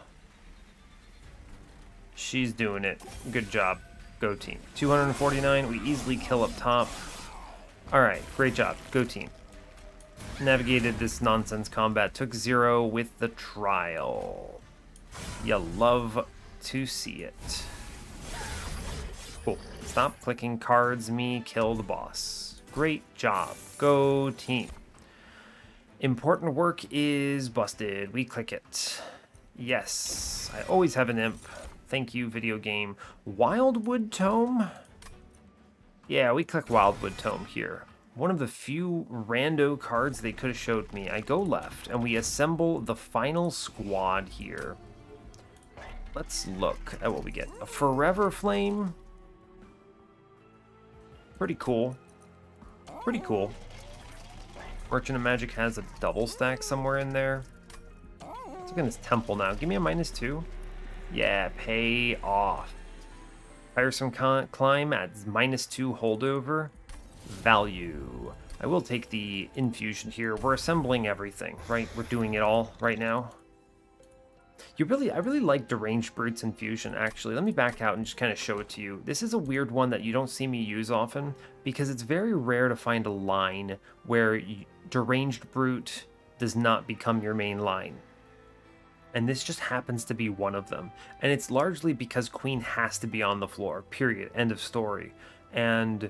She's doing it. Good job. Go team. 249, we easily kill up top. Alright, great job. Go team. Navigated this nonsense combat, took 0 with the trial. You love to see it. Cool. Stop clicking cards, me, kill the boss. Great job. Go team. Important work is busted. We click it. Yes. I always have an Imp. Thank you, video game. Wildwood Tome? Yeah, we click Wildwood Tome here. One of the few rando cards they could have showed me. I go left, and we assemble the final squad here. Let's look at what we get. A Forever Flame. Pretty cool. Pretty cool. Merchant of Magic has a double stack somewhere in there. Let's look at his temple now. Give me a -2. Yeah, pay off. Tiresome Climb adds -2 holdover. Value. I will take the infusion here. We're assembling everything, right? We're doing it all right now. I really like Deranged Brute's infusion, actually. Let me back out and just kind of show it to you. This is a weird one that you don't see me use often, because it's very rare to find a line where Deranged Brute does not become your main line. And this just happens to be one of them. And it's largely because Queen has to be on the floor, period, end of story. And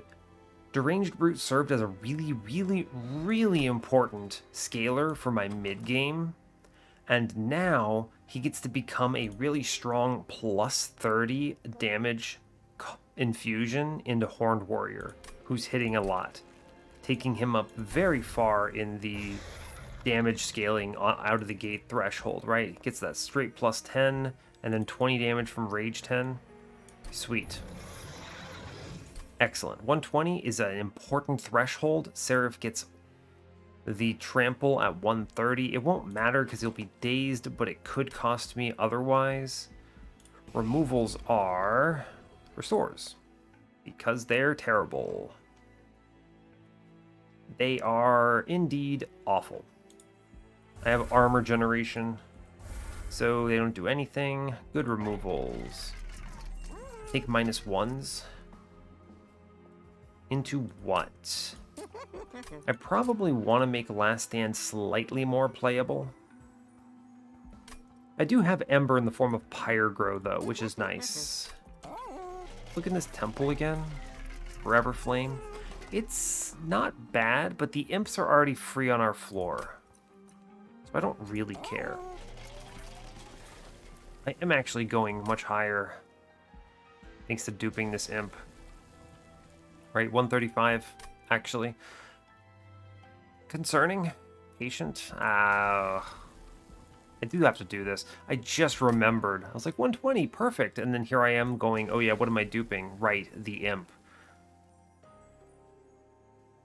Deranged Brute served as a really important scaler for my mid-game. And now he gets to become a really strong +30 damage infusion into Horned Warrior, who's hitting a lot, taking him up very far in the damage scaling out of the gate threshold, right? Gets that straight +10 and then 20 damage from Rage 10. Sweet. Excellent. 120 is an important threshold. Seraph gets the trample at 130. It won't matter because he'll be dazed, but it could cost me otherwise. Removals are restores. Because they're terrible. They are indeed awful. I have armor generation, so they don't do anything. Good removals. Take -1s. Into what? I probably want to make Last Stand slightly more playable. I do have Ember in the form of Pyregrow, though, which is nice. Look at this temple again. Forever Flame. It's not bad, but the imps are already free on our floor. So I don't really care. I am actually going much higher, thanks to duping this imp. Right, 135, actually. Concerning? Patient? I do have to do this. I just remembered. I was like, 120, perfect. And then here I am going, oh yeah, what am I duping? Right, the imp.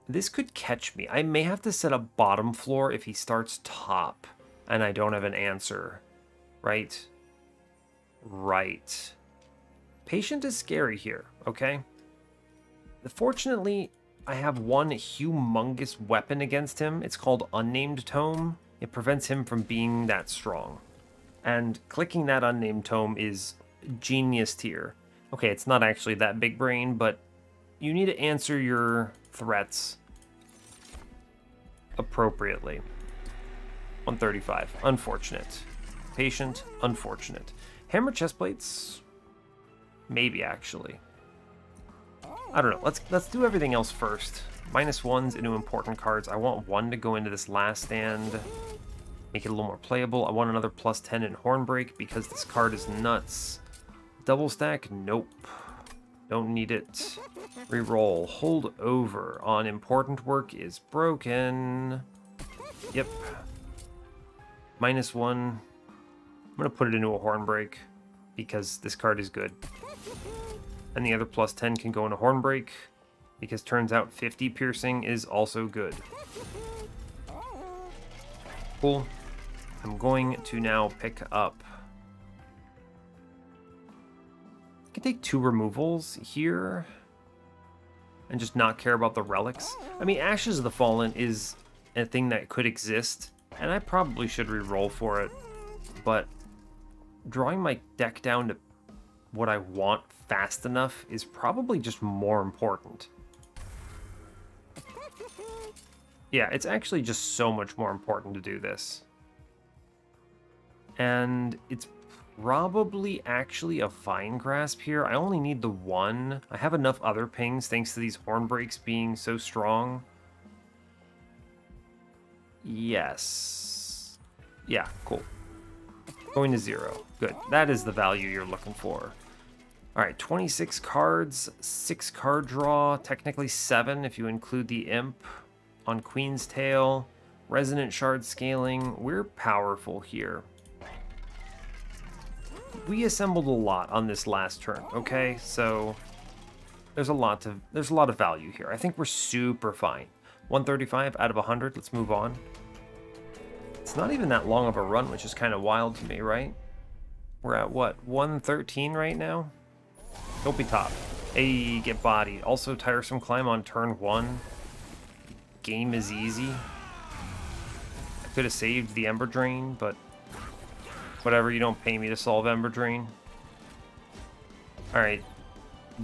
This could catch me. I may have to set up bottom floor if he starts top and I don't have an answer. Right? Right. Patient is scary here, okay? Fortunately, I have one humongous weapon against him. It's called Unnamed Tome. It prevents him from being that strong. And clicking that Unnamed Tome is genius tier. Okay, it's not actually that big brain, but you need to answer your threats appropriately. 135, unfortunate. Patient, unfortunate. Hammer chestplates, maybe actually. I don't know. Let's do everything else first. -1s into important cards. I want 1 to go into this Last Stand. Make it a little more playable. I want another +10 in Hornbreak because this card is nuts. Double stack? Nope. Don't need it. Reroll. Hold over on important work is broken. Yep. -1. I'm going to put it into a Hornbreak because this card is good. And the other +10 can go into Hornbreak because turns out 50 piercing is also good. Cool. I'm going to now pick up. I can take 2 removals here and just not care about the relics. I mean, Ashes of the Fallen is a thing that could exist, and I probably should re-roll for it, but drawing my deck down to what I want fast enough is probably just more important. Yeah, it's actually just so much more important to do this. And it's probably actually a Fine Grasp here. I only need the 1. I have enough other pings thanks to these Hornbreaks being so strong. Yes. Yeah, cool. Going to 0. Good. That is the value you're looking for. Alright, 26 cards, 6 card draw, technically 7 if you include the Imp on Queen's Tail, Resonant Shard scaling. We're powerful here. We assembled a lot on this last turn, okay? So there's a lot of value here. I think we're super fine. 135 out of 100. Let's move on. It's not even that long of a run, which is kind of wild to me, right? We're at what, 113 right now? Don't be top. Hey, get bodied. Also, Tiresome Climb on turn 1. Game is easy. I could have saved the Ember Drain, but whatever, you don't pay me to solve Ember Drain. Alright.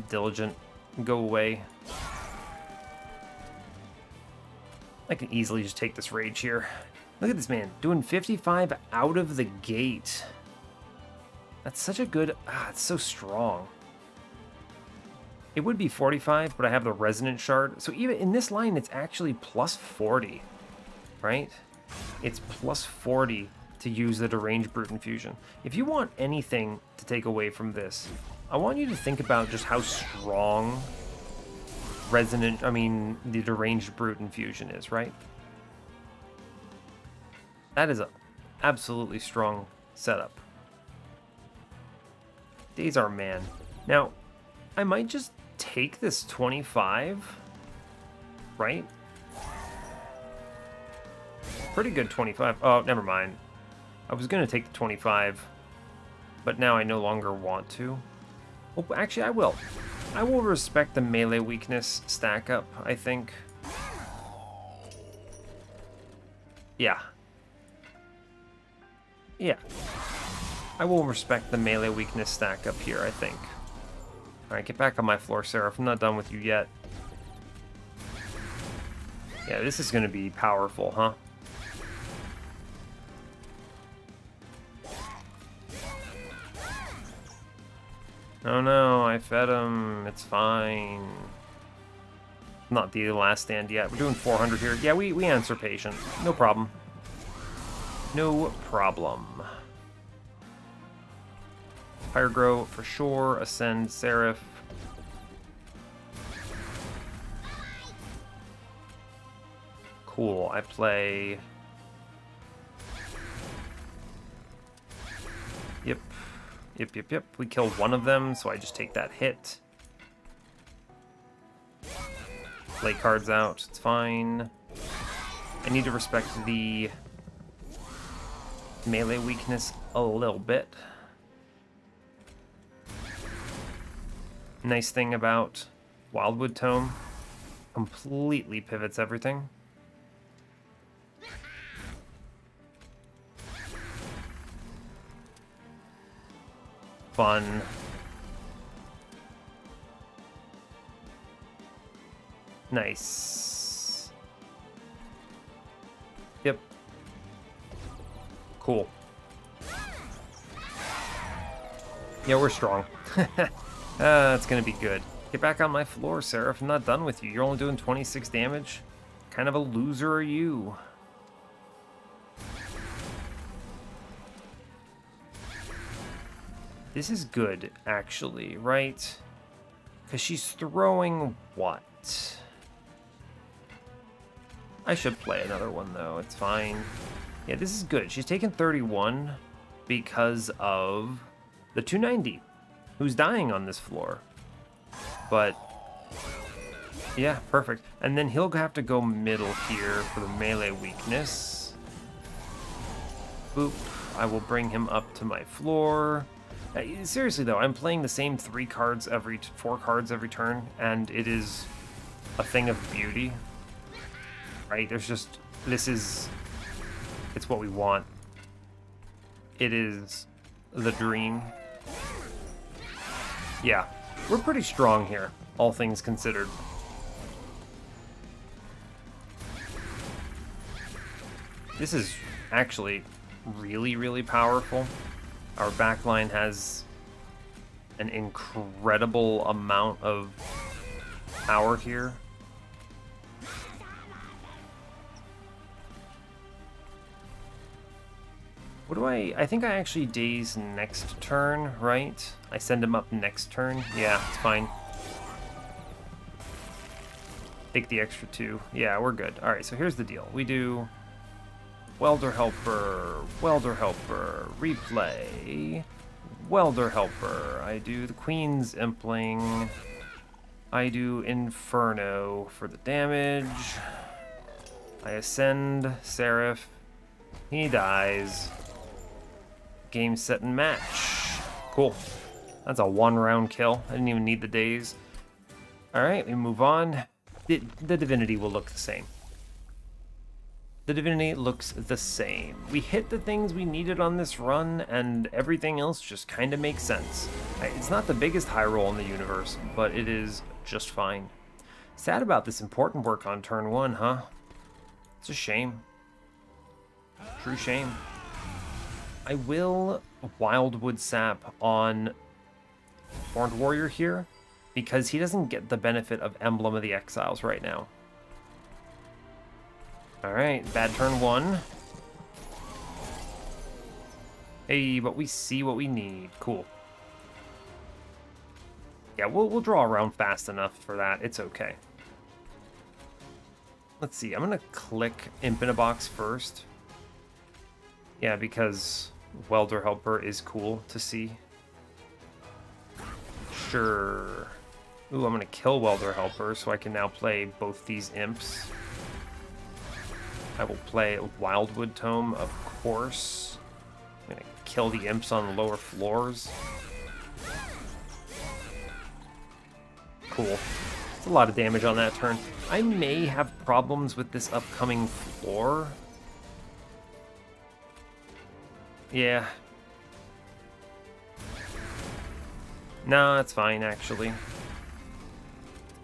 Diligent. Go away. I can easily just take this Rage here. Look at this man, doing 55 out of the gate. That's such a good... it's so strong. It would be 45, but I have the Resonant Shard. So even in this line, it's actually plus 40, right? It's plus 40 to use the Deranged Brute Infusion. If you want anything to take away from this, I want you to think about just how strong the Deranged Brute Infusion is, right? That is a absolutely strong setup. Days are man. Now, I might just take this 25, right? Pretty good 25. Oh, never mind. I was going to take the 25, but now I no longer want to. Oh, actually, I will. I will respect the melee weakness stack up, I think. Yeah. Yeah. I will respect the melee weakness stack up here, I think. Alright, get back on my floor, Seraph. I'm not done with you yet. Yeah, this is going to be powerful, huh? Oh no, I fed him. It's fine. Not the last stand yet. We're doing 400 here. Yeah, we answer patient. No problem. No problem. Fire Grow for sure. Ascend Seraph. Cool. I play. Yep. Yep. We killed one of them, so I just take that hit. Play cards out. It's fine. I need to respect the melee weakness a little bit. Nice thing about Wildwood Tome, completely pivots everything. Fun. Nice. Yep. Cool. Yeah, we're strong. It's gonna be good. Get back on my floor, Seraph. I'm not done with you. You're only doing 26 damage. Kind of a loser are you? This is good, actually, right? Because she's throwing what? I should play another one, though. It's fine. Yeah, this is good. She's taken 31 because of the 290, who's dying on this floor. But, yeah, perfect. And then he'll have to go middle here for the melee weakness. Boop. I will bring him up to my floor. Seriously, though, I'm playing the same 4 cards every turn, and it is a thing of beauty. Right? There's just... it's what we want. It is the dream. Yeah, we're pretty strong here, all things considered. This is actually really, really powerful. Our backline has an incredible amount of power here. What do I think I actually daze next turn, right? I send him up next turn. Yeah, it's fine. Take the extra 2. Yeah, we're good. All right, so here's the deal. We do Welder Helper, replay, Welder Helper. I do the Queen's Impling. I do Inferno for the damage. I ascend Seraph. He dies. Game, set, and match. Cool. That's a 1-round kill. I didn't even need the daze. All right, we move on. The Divinity will look the same. The Divinity looks the same. We hit the things we needed on this run, and everything else just kind of makes sense. It's not the biggest high roll in the universe, but it is just fine. Sad about this important work on turn 1, huh? It's a shame. True shame. I will Wildwood Sap on Horned Warrior here, because he doesn't get the benefit of Emblem of the Exiles right now. Alright, bad turn 1. Hey, but we see what we need. Cool. Yeah, we'll draw around fast enough for that. It's okay. Let's see, I'm gonna click Imp in a Box first. Yeah, because Welder Helper is cool to see. Sure. Ooh, I'm gonna kill Welder Helper so I can now play both these imps. I will play Wildwood Tome, of course. I'm gonna kill the imps on the lower floors. Cool. It's a lot of damage on that turn. I may have problems with this upcoming floor. Yeah. No, it's fine, actually.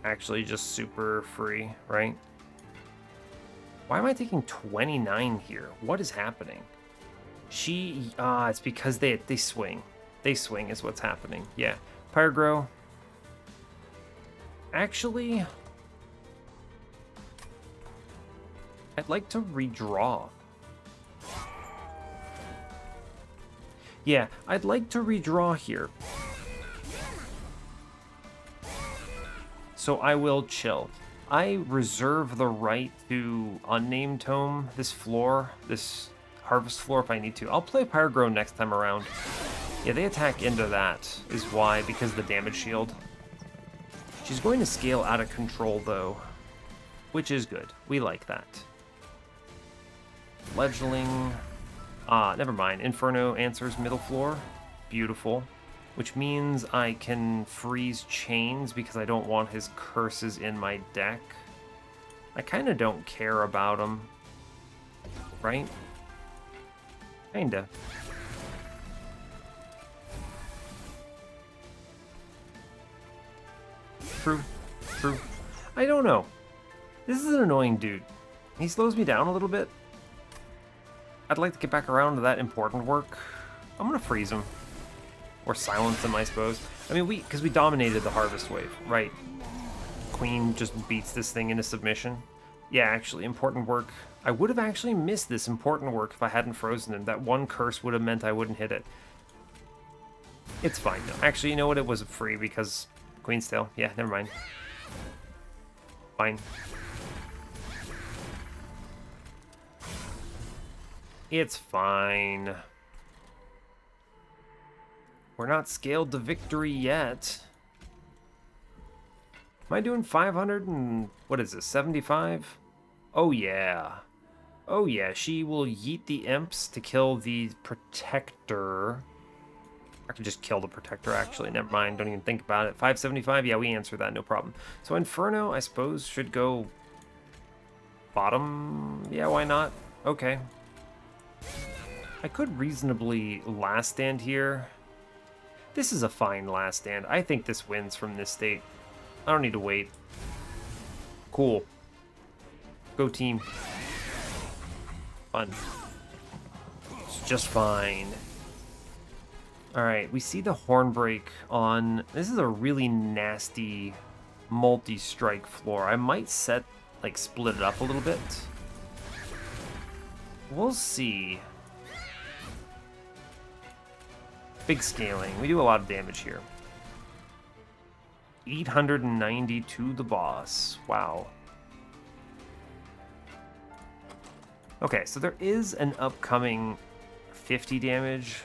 Actually, just super free, right? Why am I taking 29 here? What is happening? It's because they swing. They swing is what's happening. Yeah. Pyrogrow. Actually, I'd like to redraw. Yeah, I'd like to redraw here. So I will chill. I reserve the right to unnamed tome this floor, this harvest floor if I need to. I'll play Pyrogrow next time around. Yeah, they attack into that is why, because of the damage shield. She's going to scale out of control though, which is good. We like that. Fledgling. Never mind. Inferno answers middle floor. Beautiful. Which means I can freeze chains because I don't want his curses in my deck. I kind of don't care about them. Right? Kinda. True. True. I don't know. This is an annoying dude. He slows me down a little bit. I'd like to get back around to that important work. I'm gonna freeze him. Or silence him, I suppose. I mean, because we dominated the harvest wave, right? Queen just beats this thing into submission. Yeah, actually, important work. I would have actually missed this important work if I hadn't frozen him. That one curse would have meant I wouldn't hit it. It's fine, though. Actually, you know what? It was free because Queen's Tail. Yeah, never mind. Fine. It's fine. We're not scaled to victory yet. Am I doing 500 and... what is this, 75? Oh yeah. Oh yeah, she will yeet the imps to kill the protector. I could just kill the protector, actually. Never mind, don't even think about it. 575? Yeah, we answer that, no problem. So Inferno, I suppose, should go... bottom? Yeah, why not? Okay. I could reasonably last stand here. This is a fine last stand. I think this wins from this state. I don't need to wait. Cool. Go team. Fun. It's just fine. Alright, we see the Hornbreak on... This is a really nasty multi-strike floor. I might set, like, split it up a little bit. We'll see. Big scaling. We do a lot of damage here. 890 to the boss. Wow. Okay, so there is an upcoming 50 damage.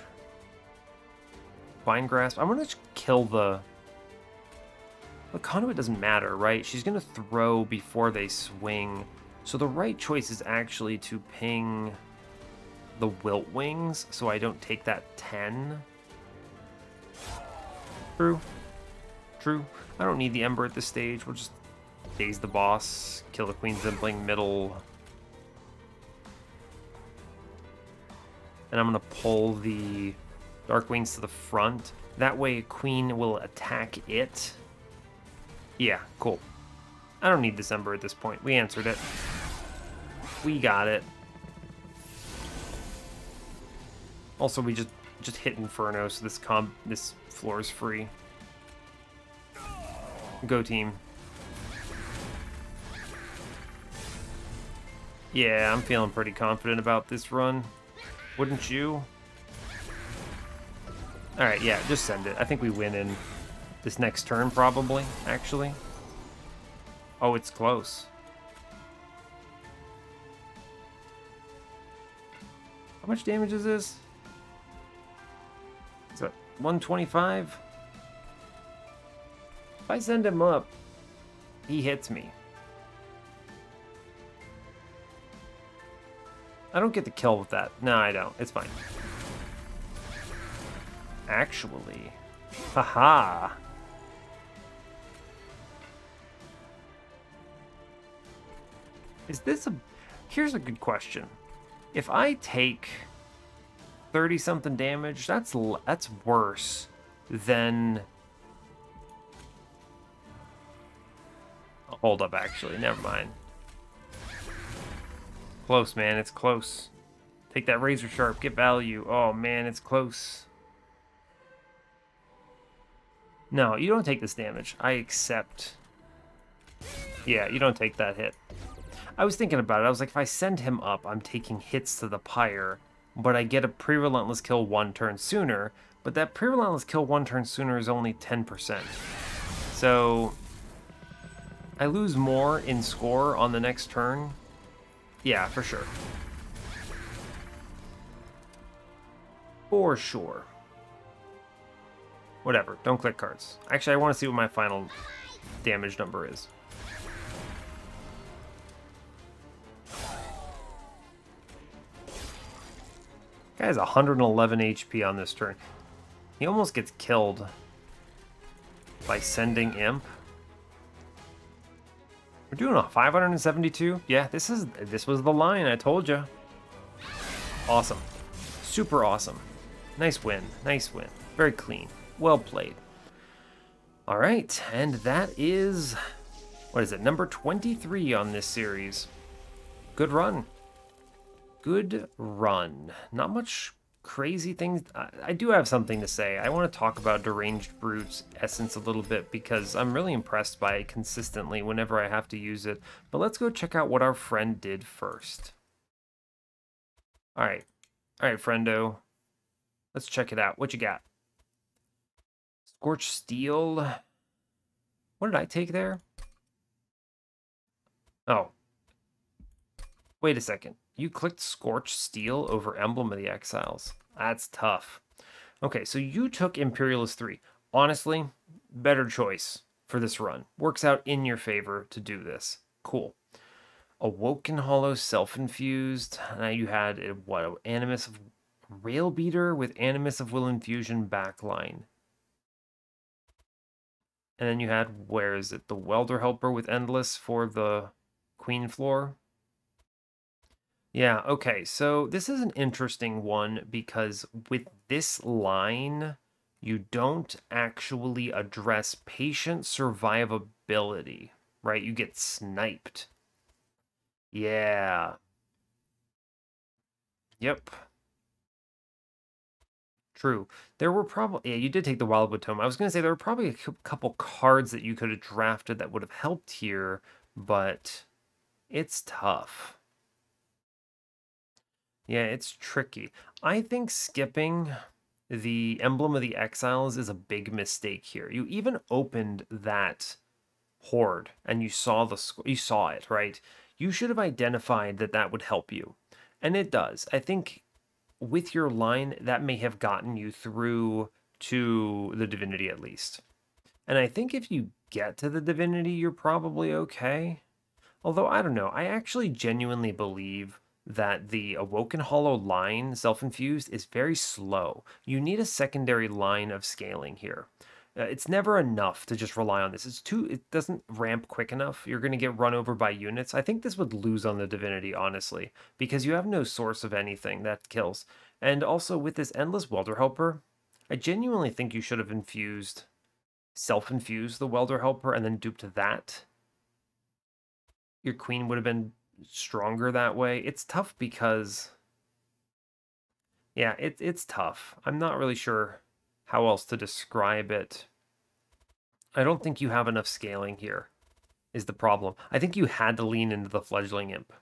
Vine Grasp. I'm gonna kill the... The Conduit doesn't matter, right? She's gonna throw before they swing. So the right choice is actually to ping the Wilt Wings so I don't take that 10. True. True. I don't need the Ember at this stage. We'll just daze the boss, kill the Queen Zimpling middle. And I'm going to pull the Dark Wings to the front. That way Queen will attack it. Yeah, cool. I don't need this Ember at this point. We answered it. We got it. Also, we just hit Inferno, so this floor is free. Go team. Yeah, I'm feeling pretty confident about this run. Wouldn't you? Alright, yeah, just send it. I think we win in this next turn, probably, actually. Oh, it's close. How much damage is this? Is that 125? If I send him up, he hits me. I don't get the kill with that. No, I don't. It's fine. Actually. Haha. Is this a... Here's a good question. If I take 30-something damage, that's worse than... Hold up, actually. Never mind. Close, man. It's close. Take that razor sharp. Get value. Oh, man. It's close. No, you don't take this damage. I accept. Yeah, you don't take that hit. I was thinking about it. I was like, if I send him up, I'm taking hits to the pyre, but I get a pre-relentless kill 1 turn sooner, but that pre-relentless kill 1 turn sooner is only 10%. So I lose more in score on the next turn. Yeah, for sure. For sure. Whatever, don't click cards. Actually, I want to see what my final damage number is. Guy has 111 HP on this turn. He almost gets killed by sending Imp. We're doing a 572. Yeah, this was the line, I told you. Awesome. Super awesome. Nice win. Nice win. Very clean. Well played. All right, and that is, what is it, number 23 on this series. Good run. Good run. Not much crazy things. I do have something to say. I want to talk about Deranged Brute's essence a little bit because I'm really impressed by it consistently whenever I have to use it. But let's go check out what our friend did first. All right, friendo. Let's check it out. What you got? Scorched Steel. What did I take there? Oh. Wait a second. You clicked Scorched Steel over Emblem of the Exiles. That's tough. Okay, so you took Imperialist 3. Honestly, better choice for this run. Works out in your favor to do this. Cool. Awoken Hollow Self-Infused. Now you had, what, Animus of Railbeater with Animus of Will Infusion backline. And then you had, where is it? The Welder Helper with Endless for the Queen floor. Yeah, okay, so this is an interesting one because with this line, you don't actually address patient survivability, right? You get sniped. Yeah. Yep. True. There were probably, yeah, you did take the Wildwood Tome. I was going to say there were probably a couple cards that you could have drafted that would have helped here, but it's tough. Yeah, it's tricky. I think skipping the Emblem of the Exiles is a big mistake here. You even opened that horde and you saw it, right? You should have identified that that would help you. And it does. I think with your line, that may have gotten you through to the Divinity at least. And I think if you get to the Divinity, you're probably okay. Although, I don't know. I actually genuinely believe that the Awoken Hollow line, self-infused, is very slow. You need a secondary line of scaling here. It's never enough to just rely on this. It doesn't ramp quick enough. You're going to get run over by units. I think this would lose on the Divinity, honestly, because you have no source of anything that kills. And also with this Endless Welder Helper, I genuinely think you should have self-infused the Welder Helper and then duped that. Your queen would have been stronger that way. It's tough because, yeah, it's tough. I'm not really sure how else to describe it. I don't think you have enough scaling here, is the problem. I think you had to lean into the Fledgling Imp.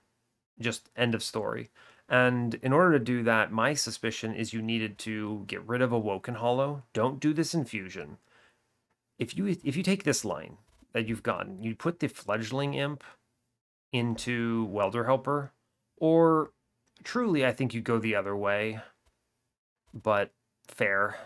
Just end of story. And in order to do that, my suspicion is you needed to get rid of Awoken Hollow. Don't do this infusion. If you take this line that you've gotten, you put the Fledgling Imp into Welder Helper, or truly, I think you go the other way, but fair.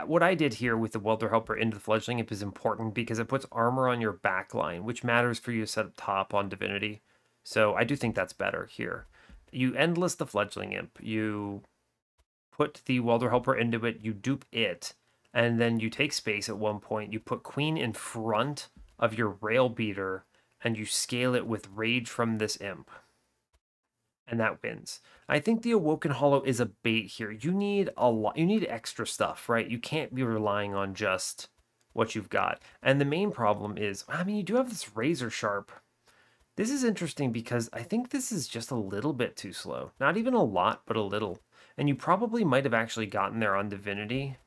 What I did here with the Welder Helper into the Fledgling Imp is important because it puts armor on your back line, which matters for you to set up top on Divinity. So I do think that's better here. You endless the Fledgling Imp, you put the Welder Helper into it, you dupe it, and then you take space at one point, you put Queen in front of your Rail Beater, and you scale it with rage from this imp. And that wins. I think the Awoken Hollow is a bait here. You need a lot, you need extra stuff, right? You can't be relying on just what you've got. And the main problem is, I mean, you do have this razor sharp. This is interesting because I think this is just a little bit too slow. Not even a lot, but a little. And you probably might have actually gotten there on Divinity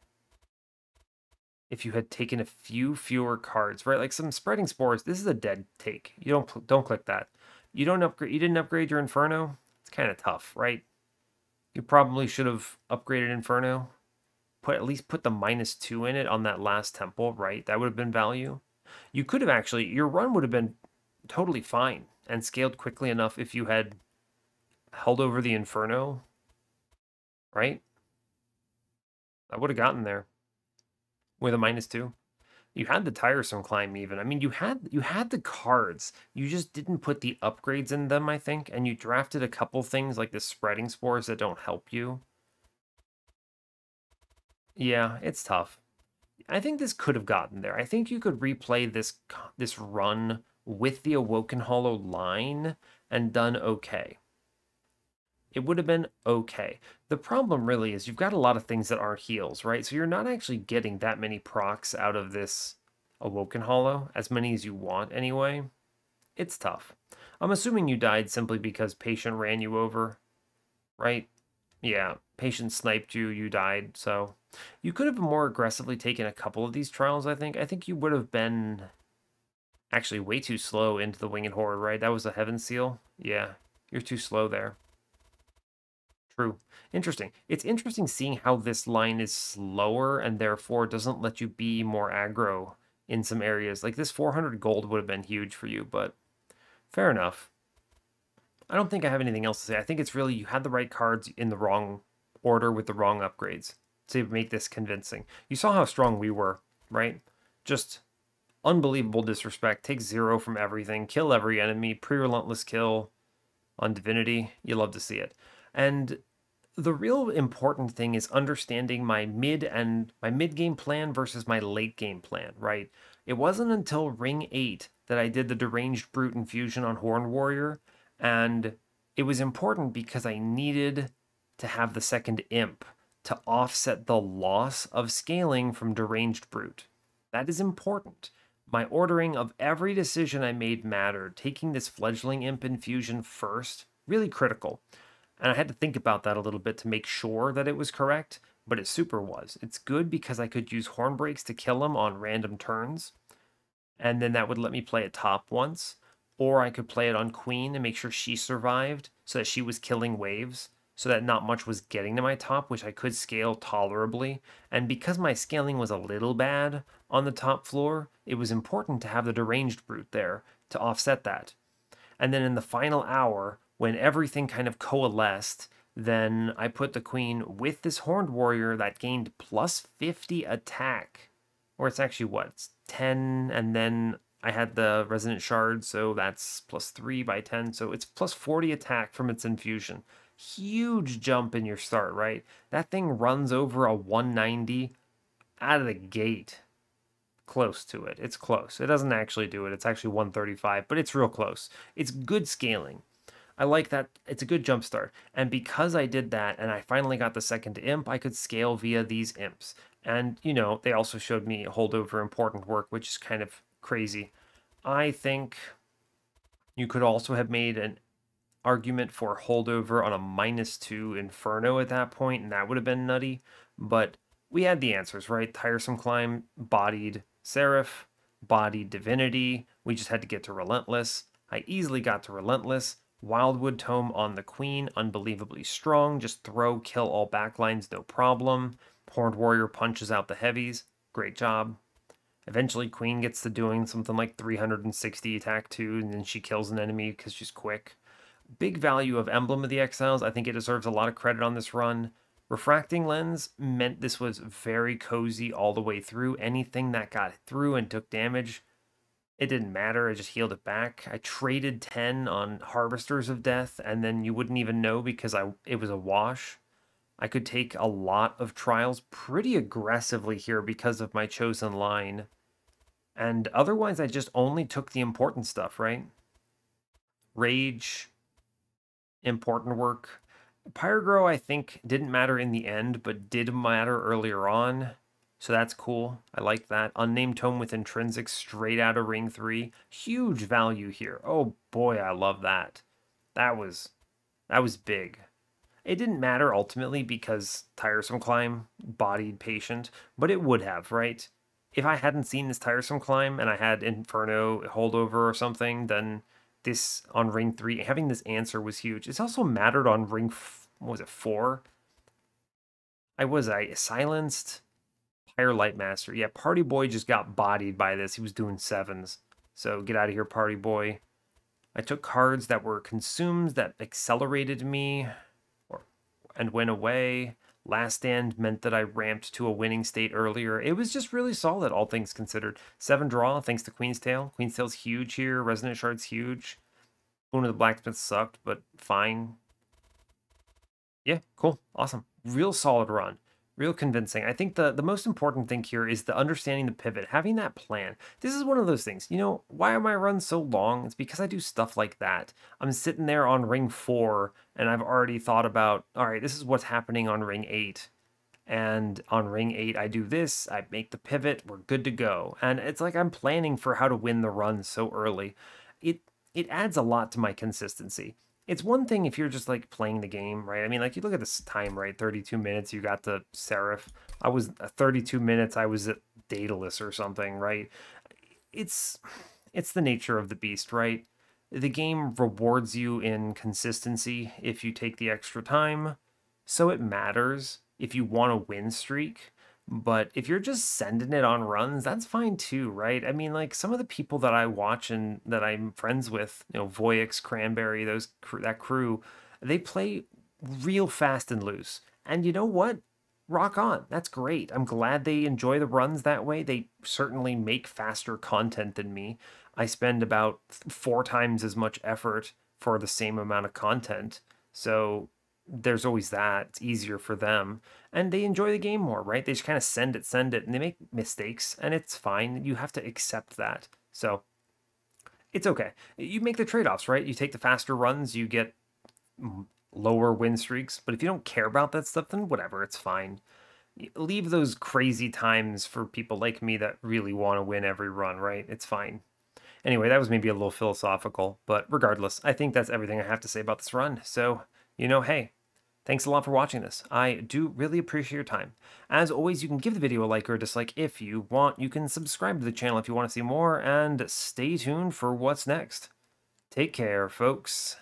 if you had taken a few fewer cards, right? Like some spreading spores. This is a dead take. You don't click that. You don't upgrade. You didn't upgrade your Inferno. It's kind of tough, right? You probably should have upgraded Inferno. At least put the -2 in it on that last temple, right? That would have been value. You could have actually, your run would have been totally fine and scaled quickly enough if you had held over the Inferno, right? I would have gotten there with a -2. You had the tiresome climb even. I mean, you had the cards. You just didn't put the upgrades in them, I think, and you drafted a couple things like the spreading spores that don't help you. Yeah, it's tough. I think this could have gotten there. I think you could replay this run with the Awoken Hollow line and done okay. It would have been okay. The problem really is you've got a lot of things that aren't heals, right? So you're not actually getting that many procs out of this Awoken Hollow, as many as you want anyway. It's tough. I'm assuming you died simply because Patient ran you over, right? Yeah, Patient sniped you, you died, so you could have more aggressively taken a couple of these trials, I think. I think you would have been actually way too slow into the Winged Horde, right? That was a Heaven Seal. Yeah, you're too slow there. True. Interesting. It's interesting seeing how this line is slower and therefore doesn't let you be more aggro in some areas. Like this 400 gold would have been huge for you, but fair enough. I don't think I have anything else to say. I think it's really you had the right cards in the wrong order with the wrong upgrades to make this convincing. You saw how strong we were, right? Just unbelievable disrespect. Take 0 from everything. Kill every enemy. Pre-relentless kill on Divinity. You love to see it. And the real important thing is understanding my mid game plan versus my late game plan, right? It wasn't until Ring 8 that I did the Deranged Brute infusion on Horned Warrior, and it was important because I needed to have the second imp to offset the loss of scaling from Deranged Brute. That is important. My ordering of every decision I made mattered. Taking this fledgling imp infusion first, really critical. And I had to think about that a little bit to make sure that it was correct, but it super was. It's good because I could use horn breaks to kill him on random turns, and then that would let me play it top once, or I could play it on Queen and make sure she survived so that she was killing waves, so that not much was getting to my top, which I could scale tolerably. And because my scaling was a little bad on the top floor, it was important to have the Deranged Brute there to offset that. And then in the final hour, when everything kind of coalesced, then I put the Queen with this Horned Warrior that gained plus 50 attack. Or it's actually what? It's 10, and then I had the Resonant Shard, so that's plus 3 by 10. So it's plus 40 attack from its infusion. Huge jump in your start, right? That thing runs over a 190 out of the gate. Close to it. It's close. It doesn't actually do it. It's actually 135, but it's real close. It's good scaling. I like that. It's a good jump start. And because I did that and I finally got the second imp, I could scale via these imps. And, you know, they also showed me holdover important work, which is kind of crazy. I think you could also have made an argument for holdover on a -2 Inferno at that point, and that would have been nutty. But we had the answers, right? Tiresome Climb bodied Seraph, bodied Divinity. We just had to get to Relentless. I easily got to Relentless. Wildwood Tome on the Queen, unbelievably strong. Just throw, kill all backlines, no problem. Horned Warrior punches out the heavies. Great job. Eventually, Queen gets to doing something like 360 attack too, and then she kills an enemy because she's quick. Big value of Emblem of the Exiles. I think it deserves a lot of credit on this run. Refracting Lens meant this was very cozy all the way through. Anything that got through and took damage, it didn't matter. I just healed it back. I traded 10 on Harvesters of Death, and then you wouldn't even know because it was a wash. I could take a lot of trials pretty aggressively here because of my chosen line. And otherwise, I just only took the important stuff, right? Rage, important work. Pyrogrow, I think, didn't matter in the end, but did matter earlier on. So that's cool. I like that. Unnamed Tome with Intrinsic straight out of Ring 3. Huge value here. Oh boy, I love that. That was big. It didn't matter ultimately because Tiresome Climb bodied Patient, but it would have, right? If I hadn't seen this Tiresome Climb and I had Inferno holdover or something, then this on Ring 3, having this answer was huge. It's also mattered on Ring, what was it, 4? I silenced Pyre Light Master. Yeah, Party Boy just got bodied by this. He was doing 7s. So get out of here, Party Boy. I took cards that were consumed that accelerated me and went away. Last Stand meant that I ramped to a winning state earlier. It was just really solid, all things considered. 7 draw, thanks to Queen's Tail. Queen's Tail's huge here. Resonant Shard's huge. Boon of the Blacksmith sucked, but fine. Yeah, cool. Awesome. Real solid run. Real convincing. I think the most important thing here is the understanding the pivot, having that plan. This is one of those things. You know, why are my runs so long? It's because I do stuff like that. I'm sitting there on ring 4 and I've already thought about, all right, this is what's happening on ring 8. And on ring 8, I do this, I make the pivot, we're good to go. And it's like I'm planning for how to win the run so early. It adds a lot to my consistency. It's one thing if you're just like playing the game, right? I mean, like you look at this time, right? 32 minutes, you got the Seraph. I was 32 minutes, I was at Daedalus or something, right? It's it's the nature of the beast, right? The game rewards you in consistency if you take the extra time, so it matters if you want a win streak. But if you're just sending it on runs, that's fine too, right? I mean, like some of the people that I watch and that I'm friends with, you know, Voyix, Cranberry, that crew, they play real fast and loose. And you know what? Rock on. That's great. I'm glad they enjoy the runs that way. They certainly make faster content than me. I spend about 4 times as much effort for the same amount of content. So there's always that. It's easier for them. And they enjoy the game more, right? They just kind of send it, and they make mistakes, and it's fine. You have to accept that. So it's okay. You make the trade-offs, right? You take the faster runs, you get lower win streaks. But if you don't care about that stuff, then whatever, it's fine. Leave those crazy times for people like me that really want to win every run, right? It's fine. Anyway, that was maybe a little philosophical, but regardless, I think that's everything I have to say about this run. So, you know, hey, thanks a lot for watching this. I do really appreciate your time. As always, you can give the video a like or a dislike if you want. You can subscribe to the channel if you want to see more, and stay tuned for what's next. Take care, folks.